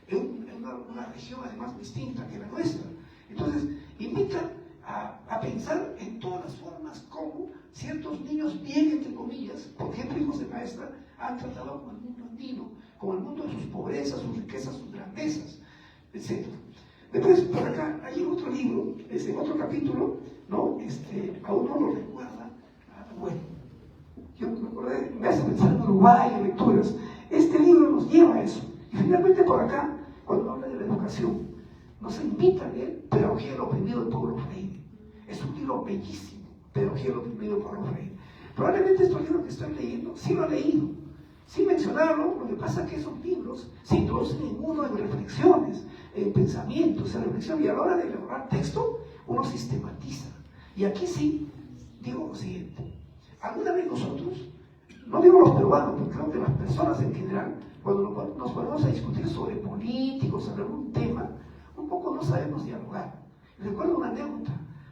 en una región además distinta que la nuestra. Entonces, invita a pensar en todas las formas como ciertos niños bien, entre comillas, por ejemplo, hijos de maestra, han tratado con el mundo andino, con el mundo de sus pobrezas, sus riquezas, sus grandezas, etc. Después, por acá, hay otro libro, en otro capítulo, ¿no? A uno lo recuerda, bueno, yo me acordé, me hace pensar en Uruguay, en lecturas. Este libro nos lleva a eso. Y finalmente por acá, cuando habla de la educación, nos invita a leer Pedagogía del oprimido de Paulo Freire. Es un libro bellísimo, Pedagogía del oprimido de Paulo Freire. Probablemente estos libros que estoy leyendo, sí lo he leído, sin mencionarlo, lo que pasa es que esos libros se introducen en uno en reflexiones, en pensamientos, en reflexión, y a la hora de elaborar texto, uno sistematiza. Y aquí sí, digo lo siguiente. Alguna vez nosotros, no digo los peruanos, porque creo que las personas en general, cuando nos ponemos a discutir sobre políticos, sobre algún tema, un poco no sabemos dialogar. Recuerdo una anécdota,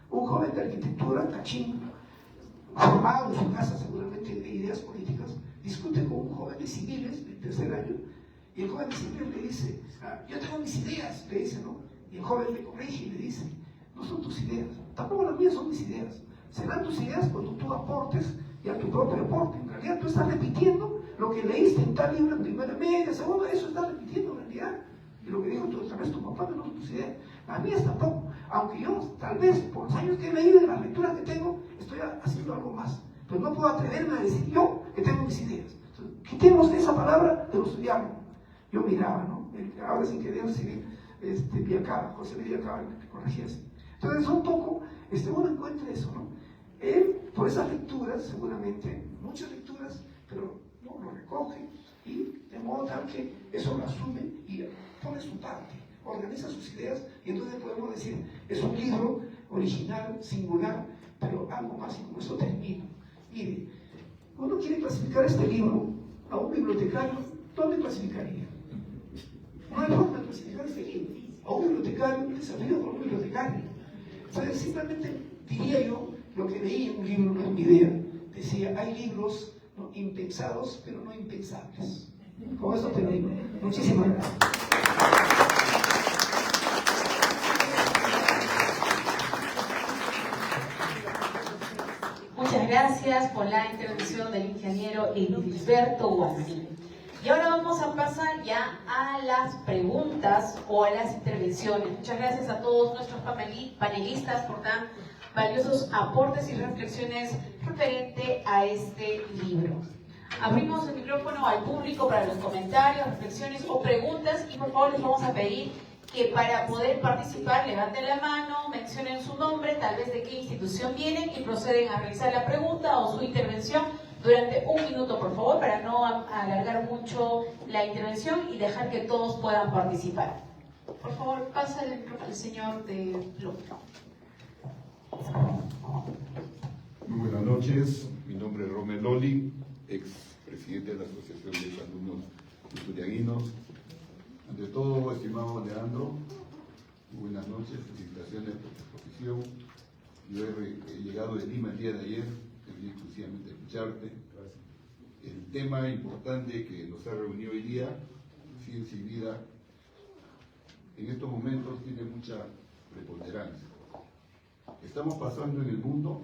un joven de arquitectura, cachín, formado en su casa seguramente de ideas políticas, discute con un joven de civiles del 3er año, y el joven de civiles le dice, yo tengo mis ideas, le dice, ¿no? Y el joven le corrige y le dice, no son tus ideas, tampoco las mías son mis ideas. Serán tus ideas cuando tú aportes y a tu propio aporte. En realidad tú estás repitiendo lo que leíste en tal libro en primera media, segunda, eso estás repitiendo en realidad. Y lo que dijo tú, tal vez tu papá no son tus ideas, las mías tampoco. Aunque yo, tal vez, por los años que he leído y las lecturas que tengo, estoy haciendo algo más. Pero no puedo atreverme a decir yo que tengo mis ideas. Entonces, quitemos esa palabra de los diálogos. Yo miraba, ¿no? Ahora sin querer recibir Villacaba, José Villacaba, que corregía así. Entonces, un poco, uno encuentra eso, ¿no? Él, por esas lecturas, seguramente, muchas lecturas, pero no lo recoge y de modo tal que eso lo asume y pone su parte, organiza sus ideas y entonces podemos decir, es un libro original, singular, pero algo más y con eso termino. Mire, uno quiere clasificar este libro a un bibliotecario, ¿dónde clasificaría? No hay forma de clasificar este libro. A un bibliotecario, un desafío por un bibliotecario. Entonces, simplemente diría yo, lo que leí en un libro, no es mi idea, decía, hay libros ¿no? impensados, pero no impensables. Con esto termino. Muchísimas gracias. Muchas gracias por la intervención del ingeniero Edilberto Guamaní. Y ahora vamos a pasar ya a las preguntas o a las intervenciones. Muchas gracias a todos nuestros panelistas por tan valiosos aportes y reflexiones referente a este libro. Abrimos el micrófono al público para los comentarios, reflexiones o preguntas y por favor les vamos a pedir que para poder participar levanten la mano, mencionen su nombre, tal vez de qué institución vienen y proceden a realizar la pregunta o su intervención durante 1 minuto, por favor, para no alargar mucho la intervención y dejar que todos puedan participar. Por favor, pasa el micrófono al señor de López. Muy buenas noches, mi nombre es Romel Loli, ex presidente de la Asociación de Exalumnos Turiaguinos. Ante todo, estimado Leandro, muy buenas noches, felicitaciones por tu exposición. Yo he llegado de Lima el día de ayer, quería exclusivamente escucharte. El tema importante que nos ha reunido hoy día, ciencia y vida, en estos momentos tiene mucha preponderancia. Estamos pasando en el mundo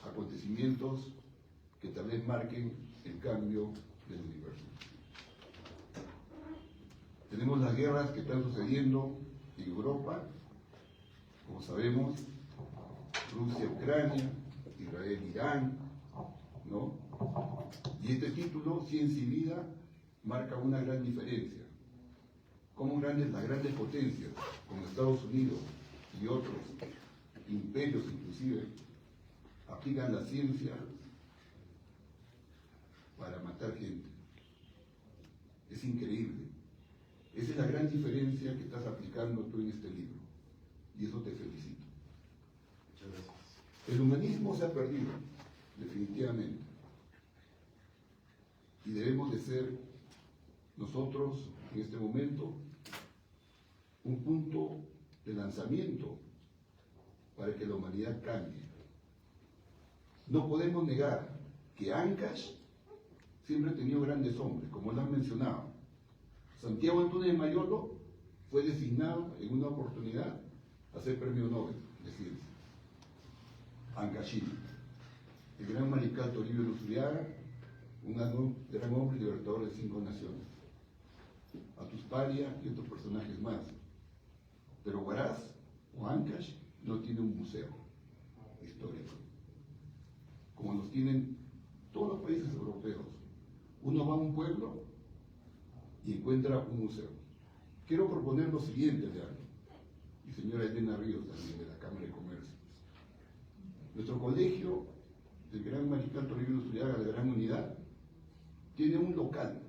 acontecimientos que tal vez marquen el cambio del universo. Tenemos las guerras que están sucediendo en Europa, como sabemos, Rusia, Ucrania, Israel, Irán, ¿no? Y este título, Ciencia y Vida, marca una gran diferencia. Como las grandes potencias, como Estados Unidos y otros imperios inclusive, aplican la ciencia para matar gente. Es increíble. Esa es la gran diferencia que estás aplicando tú en este libro. Y eso te felicito. Muchas gracias. El humanismo se ha perdido, definitivamente. Y debemos de ser nosotros, en este momento, un punto de lanzamiento para que la humanidad cambie. No podemos negar que Ancash siempre ha tenido grandes hombres, como lo han mencionado. Santiago Antúnez de Mayolo fue designado en una oportunidad a ser premio Nobel de Ciencia. Ancashino, el gran mariscal Toribio Luzuriaga, un gran hombre libertador de 5 naciones. Atusparia y otros personajes más. Pero Huaraz o Ancash no tiene un museo histórico, como los tienen todos los países europeos. Uno va a un pueblo y encuentra un museo. Quiero proponer lo siguiente, Leandro, y señora Elena Ríos también, de la Cámara de Comercio. Nuestro colegio, el Gran Mariscal Toribio Luzuriaga de la Gran Unidad, tiene un local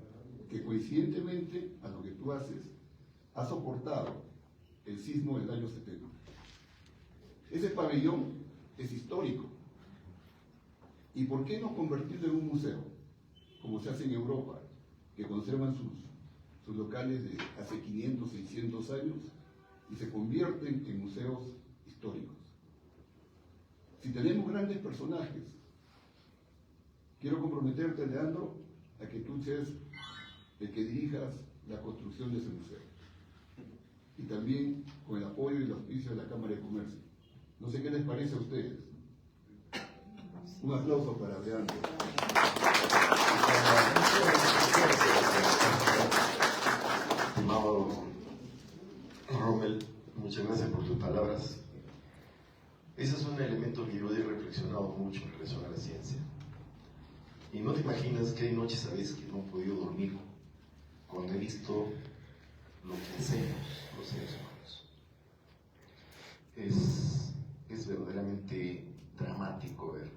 que coincidentemente a lo que tú haces, ha soportado el sismo del año 70. Ese pabellón es histórico. ¿Y por qué no convertirlo en un museo? Como se hace en Europa, que conservan sus locales de hace 500, 600 años y se convierten en museos históricos. Si tenemos grandes personajes, quiero comprometerte, Leandro, a que tú seas el que dirijas la construcción de ese museo. Y también con el apoyo y el auspicio de la Cámara de Comercio. No sé qué les parece a ustedes. Un aplauso para Leandro. Estimado Rommel, muchas gracias por tus palabras. Ese es un elemento que yo he reflexionado mucho en relación a la ciencia. Y no te imaginas que hay noches a veces que no he podido dormir cuando he visto lo que hacemos los seres humanos. Es verdaderamente dramático ver.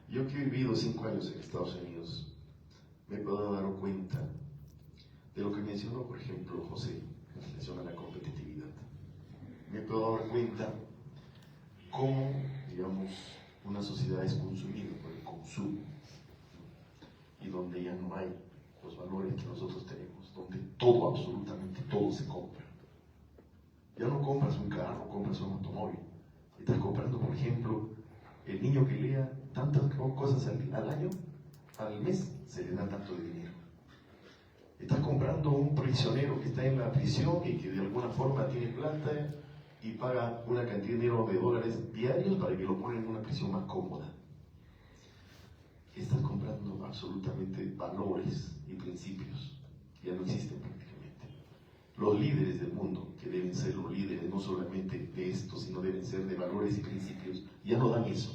Yo que he vivido 5 años en Estados Unidos, me he podido dar cuenta de lo que mencionó, por ejemplo, José, en relación a la competitividad. Me he podido dar cuenta cómo, digamos, una sociedad es consumida por el consumo, y donde ya no hay los valores que nosotros tenemos, donde todo, absolutamente todo se compra. Ya no compras un carro, compras un automóvil. Estás comprando, por ejemplo, el niño que lea tantas cosas al año, al mes, se le da tanto de dinero. Estás comprando un prisionero que está en la prisión y que de alguna forma tiene plata y paga una cantidad de dinero de dólares diarios para que lo pongan en una prisión más cómoda. Estás comprando absolutamente valores y principios que ya no existen prácticamente. Los líderes del mundo, que deben ser los líderes no solamente de esto, sino deben ser de valores y principios, ya no dan eso,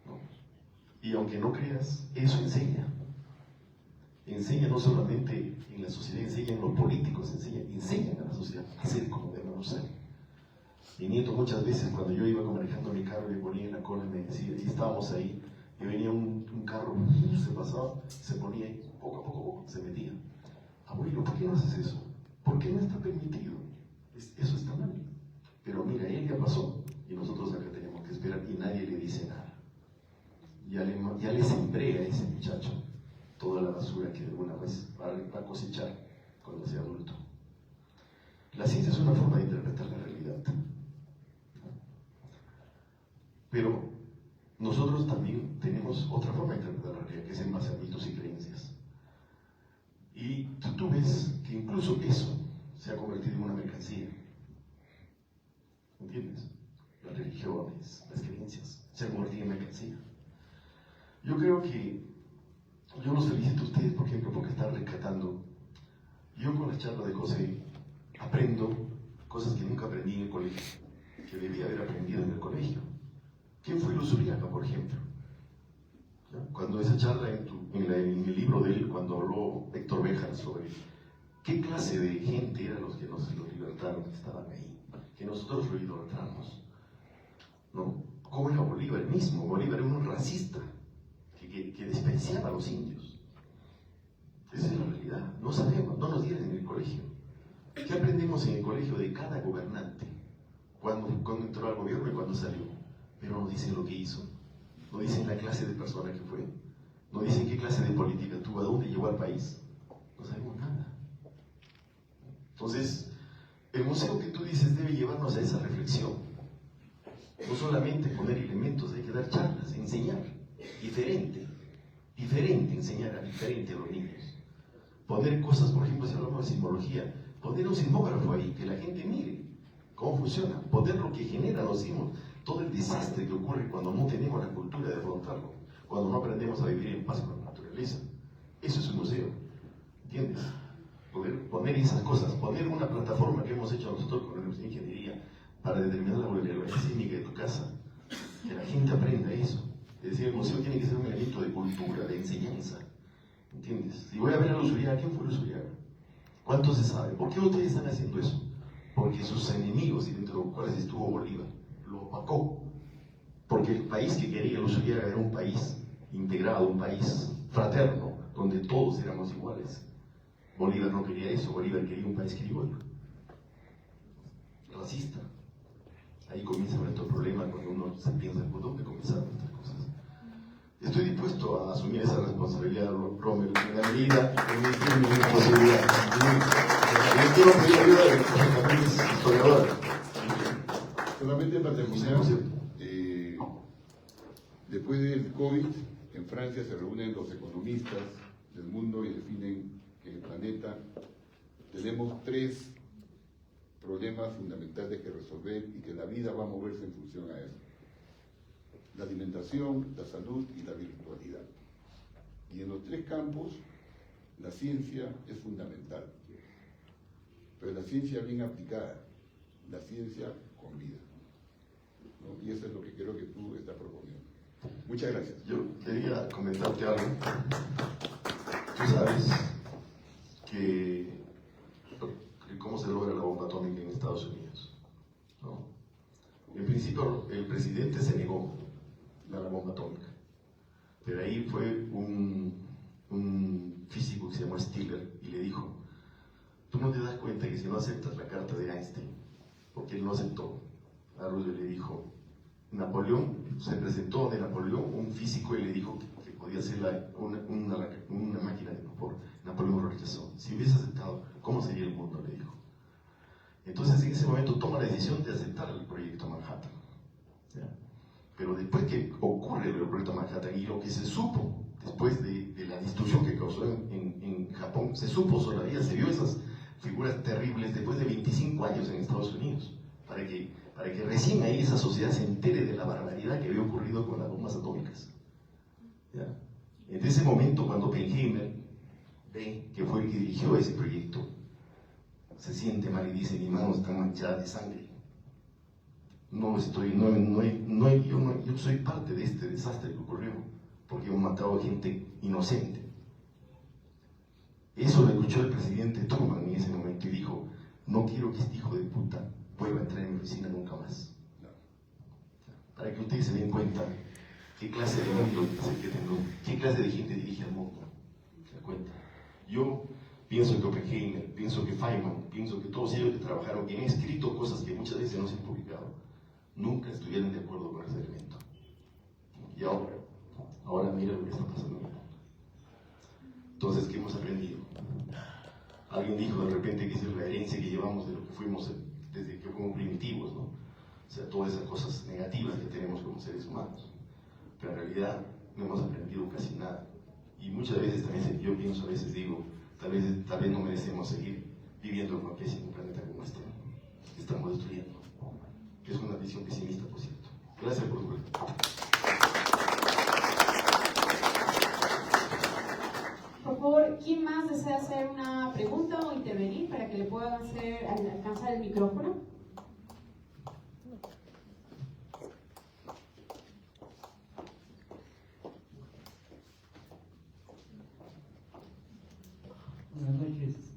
¿no? Y aunque no creas, eso enseña. Enseña no solamente en la sociedad, enseña en los políticos, enseñan a la sociedad a ser como debemos ser. Mi nieto muchas veces, cuando yo iba manejando mi carro, le ponía en la cola y me decía, y estábamos ahí, y venía un carro, se pasaba, se ponía ahí, poco a poco, se metía. Abuelo, ¿por qué no haces eso? ¿Por qué no está permitido? Eso está mal. Pero mira, él ya pasó, y nosotros acá tenemos que esperar, y nadie le dice nada. Ya le sembré a ese muchacho toda la basura que alguna vez va a cosechar cuando sea adulto. La ciencia es una forma de interpretar la realidad. Pero nosotros también tenemos otra forma de interpretar la realidad, que es en base a mitos y creencias. Y tú ves que incluso eso se ha convertido en una mercancía. ¿Entiendes? Las religiones, las creencias, se han convertido en mercancía. Yo creo que yo los felicito a ustedes, por ejemplo, porque están rescatando Yo con la charla de José aprendo cosas que nunca aprendí en el colegio, que debía haber aprendido en el colegio. ¿Quién fue Luzuriaga, por ejemplo? ¿Ya? Cuando esa charla en el libro de él, cuando habló Héctor Béjar sobre qué clase de gente eran los que nos libertaron, que estaban ahí, que nosotros lo idolatramos, ¿no? ¿Cómo era Bolívar mismo? Bolívar era un racista que despreciaba a los indios. Esa es la realidad. No sabemos, no nos dieron en el colegio. ¿Qué aprendemos en el colegio de cada gobernante? Cuando entró al gobierno y cuando salió. Pero no dicen lo que hizo, no dicen la clase de persona que fue, no dicen qué clase de política tuvo, a dónde llevó al país. No sabemos nada. Entonces, el museo que tú dices debe llevarnos a esa reflexión. No solamente poner elementos, hay que dar charlas, enseñar. Diferente enseñar a diferente a los niños. Poner cosas, por ejemplo, si hablamos de sismología, poner un sismógrafo ahí, que la gente mire cómo funciona, poner lo que genera los sismos, todo el desastre que ocurre cuando no tenemos la cultura de afrontarlo, cuando no aprendemos a vivir en paz con la naturaleza. Eso es un museo, ¿entiendes? Poder poner esas cosas, poner una plataforma que hemos hecho nosotros con la Universidad de Ingeniería para determinar la vulnerabilidad sísmica de tu casa, que la gente aprenda eso. Es decir, el museo tiene que ser un elemento de cultura, de enseñanza, ¿entiendes? Si voy a ver a Luzuriaga, ¿quién fue Luzuriaga? ¿Cuánto se sabe? ¿Por qué ustedes están haciendo eso? Porque sus enemigos, y dentro de los cuales estuvo Bolívar, lo opacó. Porque el país que quería Luzuriaga era un país integrado, un país fraterno, donde todos éramos iguales. Bolívar no quería eso, Bolívar quería un país criollo, racista. Ahí comienza nuestro problema cuando uno se piensa por dónde comenzaron estas cosas. Estoy dispuesto a asumir esa responsabilidad, Rommel, en la medida en mi posibilidad. Yo quiero pedir ayuda de los también historiadores. Solamente para terminar, después del COVID, en Francia se reúnen los economistas del mundo y definen que en el planeta tenemos 3 problemas fundamentales que resolver y que la vida va a moverse en función a eso: la alimentación, la salud y la virtualidad. Y en los 3 campos la ciencia es fundamental, pero la ciencia bien aplicada, la ciencia con vida, ¿no? Y eso es lo que creo que tú estás proponiendo. Muchas gracias. Yo quería comentarte algo. Tú sabes que cómo se logra la bomba atómica en Estados Unidos, ¿no? En principio el presidente se negó a la bomba atómica, pero ahí fue un físico que se llamó Stigler y le dijo: tú no te das cuenta que si no aceptas la carta de Einstein, porque él no aceptó, a Roosevelt le dijo, Napoleón, se presentó de Napoleón un físico y le dijo que podía hacer una máquina de vapor. Napoleón lo rechazó. Si hubiese aceptado, ¿cómo sería el mundo?, le dijo. Entonces en ese momento toma la decisión de aceptar el proyecto Manhattan, ¿ya? Pero después que ocurre el proyecto Manhattan y lo que se supo después de la destrucción que causó en Japón, se supo todavía, se vio esas figuras terribles después de 25 años en Estados Unidos, para que recién ahí esa sociedad se entere de la barbaridad que había ocurrido con las bombas atómicas, ¿ya? En ese momento, cuando Oppenheimer ve que fue el que dirigió ese proyecto, se siente mal y dice: mi mano está manchada de sangre. Yo soy parte de este desastre que ocurrió, porque hemos matado a gente inocente. Eso lo escuchó el presidente Truman en ese momento y dijo: no quiero que este hijo de puta vuelva a entrar en mi oficina nunca más. Para que ustedes se den cuenta qué clase de mundo es el que tengo, qué clase de gente dirige al mundo. ¿Se dan cuenta? Yo pienso que Oppenheimer, pienso que Feynman, pienso que todos ellos que trabajaron, que han escrito cosas que muchas veces no se han publicado, nunca estuvieron de acuerdo con ese elemento. Y ahora mira lo que está pasando en el mundo. Entonces, ¿qué hemos aprendido? Alguien dijo de repente que esa es la herencia que llevamos de lo que fuimos desde que fuimos primitivos, ¿no? O sea, todas esas cosas negativas que tenemos como seres humanos. Pero en realidad no hemos aprendido casi nada. Y muchas veces también yo pienso, a veces digo, tal vez no merecemos seguir viviendo en un planeta como este, que estamos destruyendo. Que es una visión pesimista, por cierto. Gracias por tu pregunta. Por favor, ¿quién más desea hacer una pregunta o intervención? pasar el micrófono. Buenas noches,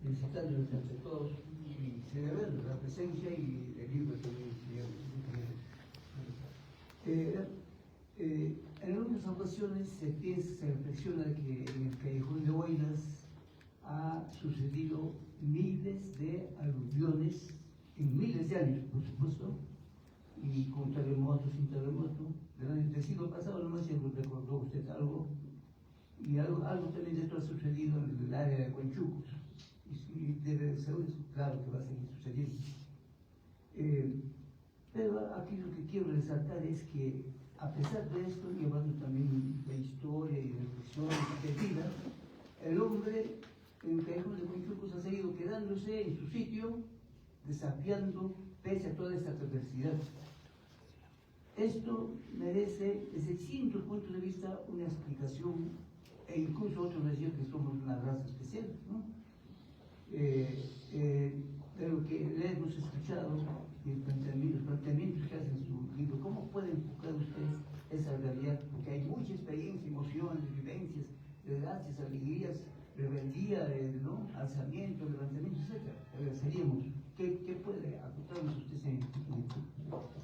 felicitándoles ante todos y celebrando la presencia y el libro que en algunas ocasiones se piensa, se reflexiona de que en el Callejón de Huaylas ha sucedido miles de aluviones en miles de años, por supuesto, y con terremotos, sin terremoto. Del siglo pasado, nomás se recordó usted algo, y algo también de esto ha sucedido en el área de Huanchucos, y debe ser claro que va a seguir sucediendo. Pero aquí lo que quiero resaltar es que, a pesar de esto, llevando también de historia y de reflexiones de vida, el hombre en el Callejón de Huanchucos ha seguido quedándose en su sitio, desafiando pese a toda esta adversidad. Esto merece, desde distintos puntos de vista, una explicación, e incluso otros decían que somos una raza especial, ¿no? De lo que le hemos escuchado, los planteamientos que hacen en su libro, ¿cómo puede enfocar ustedes esa realidad? Porque hay mucha experiencia, emociones, vivencias, desgracias, alegrías, rebeldía, ¿no? Alzamiento, levantamiento, etc. Agradeceríamos. ¿Qué puede acotarnos usted en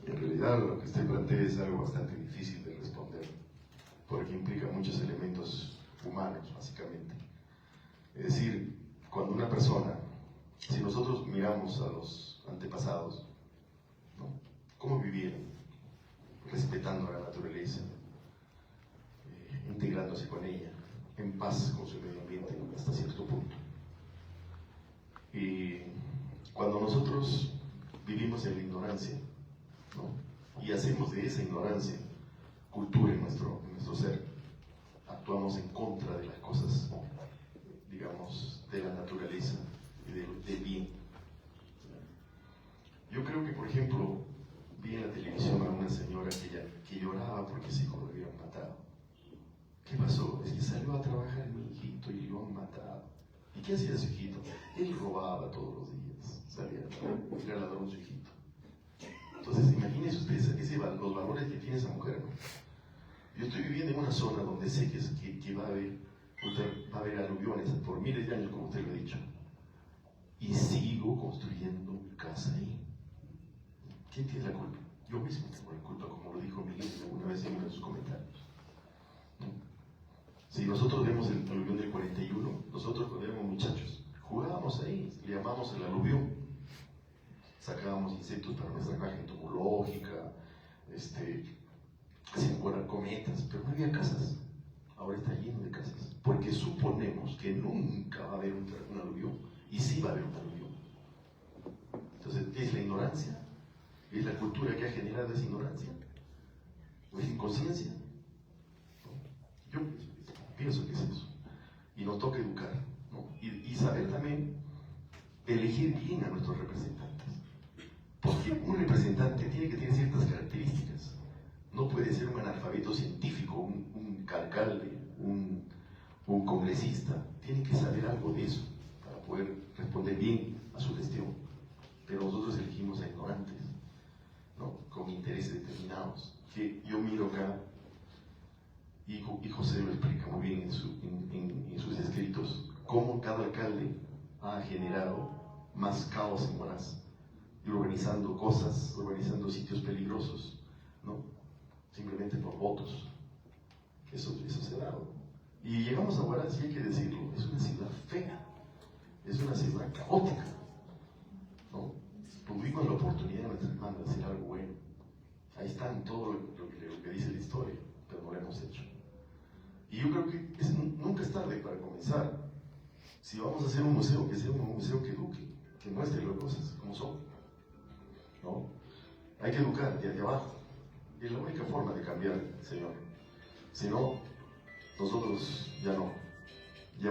En realidad lo que usted plantea es algo bastante difícil de responder, porque implica muchos elementos humanos, básicamente. Es decir, cuando una persona, si nosotros miramos a los antepasados, ¿no? ¿Cómo vivieron? Respetando a la naturaleza, integrándose con ella, en paz con su medio ambiente hasta cierto punto. Y cuando nosotros vivimos en la ignorancia, ¿no? Y hacemos de esa ignorancia cultura en nuestro ser, actuamos en contra de las cosas, digamos, de la naturaleza y del bien. Yo creo que, por ejemplo, vi en la televisión a una señora que lloraba porque su hijo lo habían matado. ¿Qué pasó? Es que salió a trabajar mi hijito y lo han matado. ¿Y qué hacía su hijito? Él robaba todos los días, salía a trabajar, era ladrón su hijito. Entonces, imagínense ustedes los valores que tiene esa mujer, ¿no? Yo estoy viviendo en una zona donde sé que va a haber aluviones por miles de años, como usted lo ha dicho. Y sigo construyendo mi casa ahí. ¿Quién tiene la culpa? Yo mismo tengo la culpa, como lo dijo Miguel alguna vez en uno de sus comentarios. ¿No? Si nosotros vemos el aluvión del 41, nosotros cuando éramos muchachos, jugábamos ahí, le llamamos el aluvión. Sacábamos insectos para nuestra caja entomológica, hacían volar cometas, pero no había casas. Ahora está lleno de casas, porque suponemos que nunca va a haber un aluvión, y sí va a haber un aluvión. Entonces, ¿qué es la ignorancia? ¿Es la cultura que ha generado esa ignorancia? ¿O es inconsciencia? Yo pienso que es eso. Y nos toca educar, ¿no? Y saber también elegir bien a nuestros representantes. Porque un representante tiene que tener ciertas características. No puede ser un analfabeto científico, un alcalde, un congresista. Tiene que saber algo de eso para poder responder bien a su gestión. Pero nosotros elegimos a ignorantes, ¿no? Con intereses determinados. Que yo miro acá, y José lo explica muy bien en sus escritos, cómo cada alcalde ha generado más caos en Huaraz, y organizando cosas, organizando sitios peligrosos, ¿no? Simplemente por votos. Eso se ha dado. Y llegamos a Huaraz, y hay que decirlo, es una ciudad fea, es una ciudad caótica, ¿no? Tuvimos la oportunidad en nuestras manos de hacer algo bueno. Ahí está en todo lo que dice la historia, pero no lo hemos hecho. Y yo creo que nunca es tarde para comenzar. Si vamos a hacer un museo, que sea un museo que eduque, que muestre las cosas como son, ¿no? Hay que educar desde abajo. Y es la única forma de cambiar, Señor. Si no, nosotros ya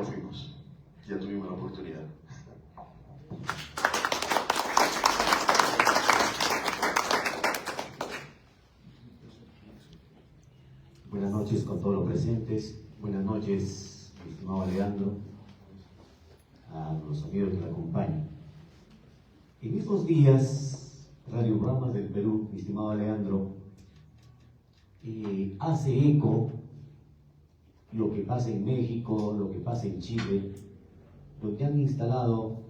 fuimos, ya tuvimos la oportunidad. Buenas noches con todos los presentes. Buenas noches, estimado Leandro, a los amigos que la acompañan. En estos días, Radio Programas del Perú, mi estimado Leandro, hace eco lo que pasa en México, lo que pasa en Chile, donde han instalado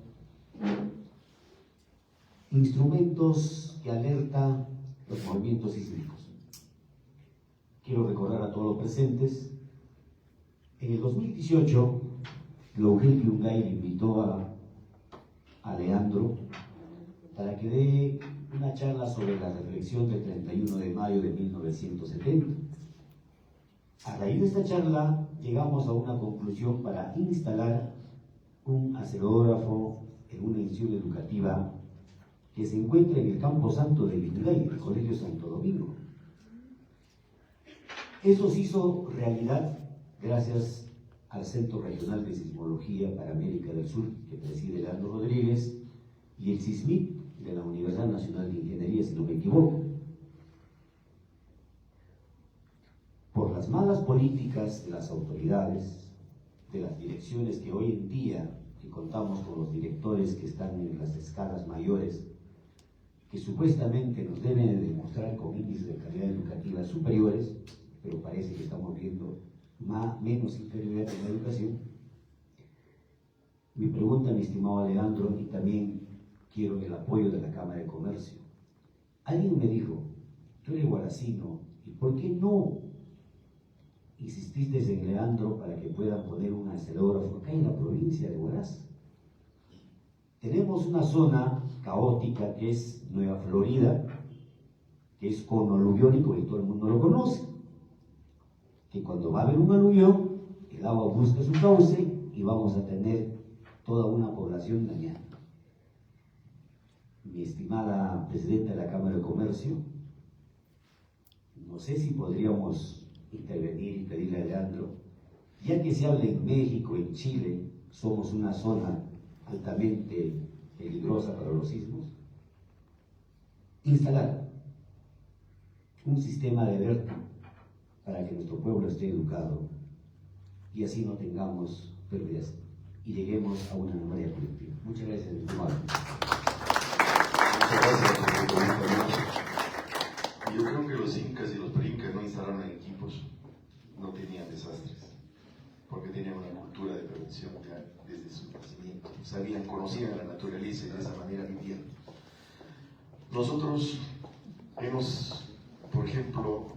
instrumentos que alertan los movimientos sísmicos. Quiero recordar a todos los presentes, en el 2018, Laurel Yungay le invitó a Leandro para que dé una charla sobre la reflexión del 31 de mayo de 1970. A raíz de esta charla llegamos a una conclusión para instalar un acelerógrafo en una institución educativa que se encuentra en el Campo Santo de Yungay, el Colegio Santo Domingo. Eso se hizo realidad gracias al Centro Regional de Sismología para América del Sur, que preside Leandro Rodríguez, y el SISMIC de la Universidad Nacional de Ingeniería, si no me equivoco. Por las malas políticas de las autoridades, de las direcciones que hoy en día, que contamos con los directores que están en las escalas mayores, que supuestamente nos deben de demostrar con índices de calidad educativa superiores, pero parece que estamos viendo menos inferioridad en la educación. Mi pregunta, mi estimado Alejandro, y también quiero el apoyo de la Cámara de Comercio. Alguien me dijo, tú eres guaracino, ¿y por qué no insististe en Leandro para que puedan poner un acelerógrafo acá en la provincia de Huaraz? Tenemos una zona caótica que es Nueva Florida, que es cono aluviónico y todo el mundo lo conoce, que cuando va a haber un aluvión, el agua busca su cauce y vamos a tener toda una población dañada. Mi estimada presidenta de la Cámara de Comercio, no sé si podríamos intervenir y pedirle a Leandro, ya que se habla en México, en Chile, somos una zona altamente peligrosa para los sismos, instalar un sistema de alerta para que nuestro pueblo esté educado y así no tengamos pérdidas y lleguemos a una memoria colectiva. Muchas gracias, estimado. Muchas gracias. Yo creo que los incas y los preincas no instalaron equipos, no tenían desastres, porque tenían una cultura de prevención ya desde su nacimiento. Sabían, conocían la naturaleza y de esa manera vivían. Nosotros hemos, por ejemplo,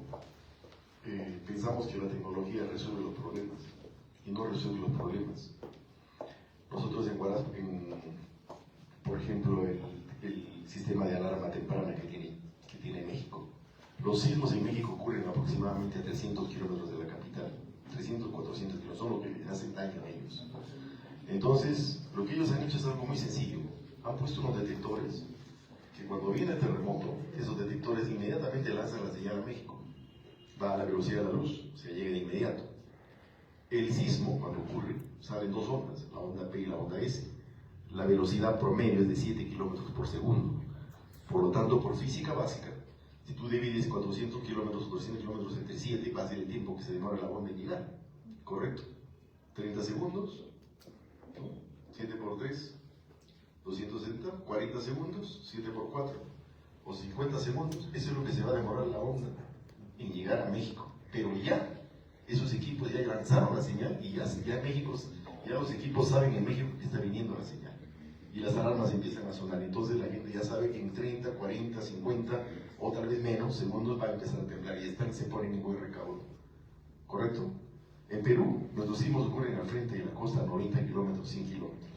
pensamos que la tecnología resuelve los problemas y no resuelve los problemas. Nosotros en Huaraz, por ejemplo, el sistema de alarma temprana que tiene México. Los sismos en México ocurren aproximadamente a 300 kilómetros de la capital, 300, 400 kilómetros, son lo que les hacen daño a ellos. Entonces, lo que ellos han hecho es algo muy sencillo. Han puesto unos detectores que cuando viene el terremoto, esos detectores inmediatamente lanzan la señal a México. Va a la velocidad de la luz, se llega de inmediato. El sismo, cuando ocurre, salen dos ondas, la onda P y la onda S. La velocidad promedio es de 7 kilómetros por segundo. Por lo tanto, por física básica, si tú divides 400 kilómetros o 300 kilómetros entre 7, va a ser el tiempo que se demora la onda en llegar. ¿Correcto? 30 segundos, 7 por 3, 260, 40 segundos, 7 por 4, o 50 segundos. Eso es lo que se va a demorar la onda en llegar a México. Pero ya, esos equipos ya lanzaron la señal y ya los equipos saben en México que está viniendo la señal. Y las alarmas empiezan a sonar. Entonces la gente ya sabe que en 30, 40, 50 o tal vez menos segundos va a empezar a temblar y se ponen en buen recaudo. ¿Correcto? En Perú, nuestros sismos ocurren al frente de la costa, 90 kilómetros, 100 kilómetros.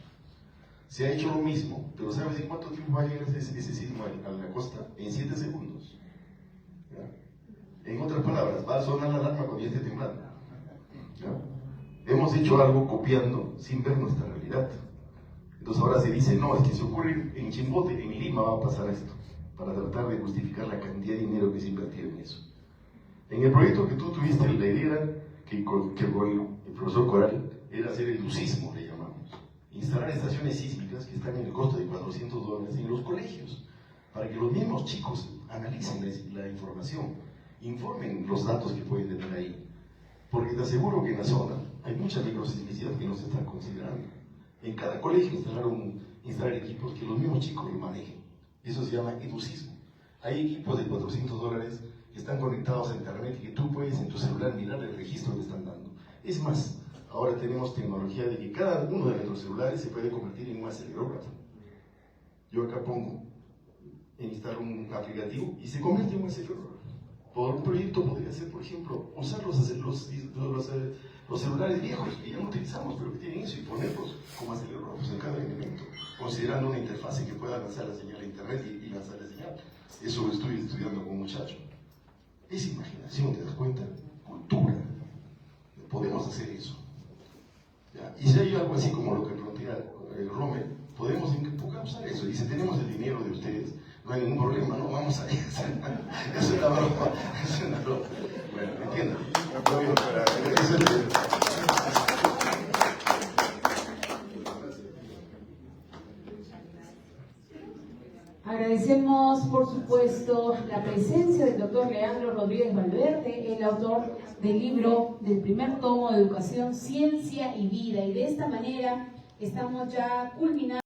Se ha hecho lo mismo, pero ¿sabes en cuánto tiempo va a llegar ese sismo a la costa? En 7 segundos. ¿Ya? En otras palabras, va a sonar la alarma cuando ya esté temblando. ¿Ya? Hemos hecho algo copiando sin ver nuestra realidad. Entonces ahora se dice, no, es que si ocurre en Chimbote, en Lima va a pasar esto, para tratar de justificar la cantidad de dinero que se invirtió en eso. En el proyecto que tú tuviste, la idea que con el profesor Coral era hacer el lucismo, le llamamos. Instalar estaciones sísmicas que están en el costo de $400 en los colegios, para que los mismos chicos analicen la información, informen los datos que pueden tener ahí. Porque te aseguro que en la zona hay mucha microsismicidad que no se está considerando. En cada colegio instalaron instalar equipos que los mismos chicos lo manejen. Eso se llama educismo. Hay equipos de $400 que están conectados a internet y que tú puedes en tu celular mirar el registro que están dando. Es más, ahora tenemos tecnología de que cada uno de nuestros celulares se puede convertir en un acelerógrafo. Yo acá pongo, instalo un aplicativo y se convierte en un acelerógrafo. Por un proyecto podría ser, por ejemplo, usar los celulares viejos que ya no utilizamos, pero que tienen eso, y ponerlos como acelerógrafos en cada elemento, considerando una interfase que pueda lanzar la señal a internet y lanzar la señal. Eso lo estoy estudiando con un muchacho. Es imaginación, ¿te das cuenta? Cultura. Podemos hacer eso. ¿Ya? Y si hay algo así como lo que plantea Rommel, podemos usar eso. Dice, tenemos el dinero de ustedes, no hay ningún problema, no vamos a ir. Es una broma, es una broma. Bueno, entiendan. Agradecemos, por supuesto, la presencia del doctor Leandro Rodríguez Valverde, el autor del libro del primer tomo de Educación, Ciencia y Vida. Y de esta manera estamos ya culminando.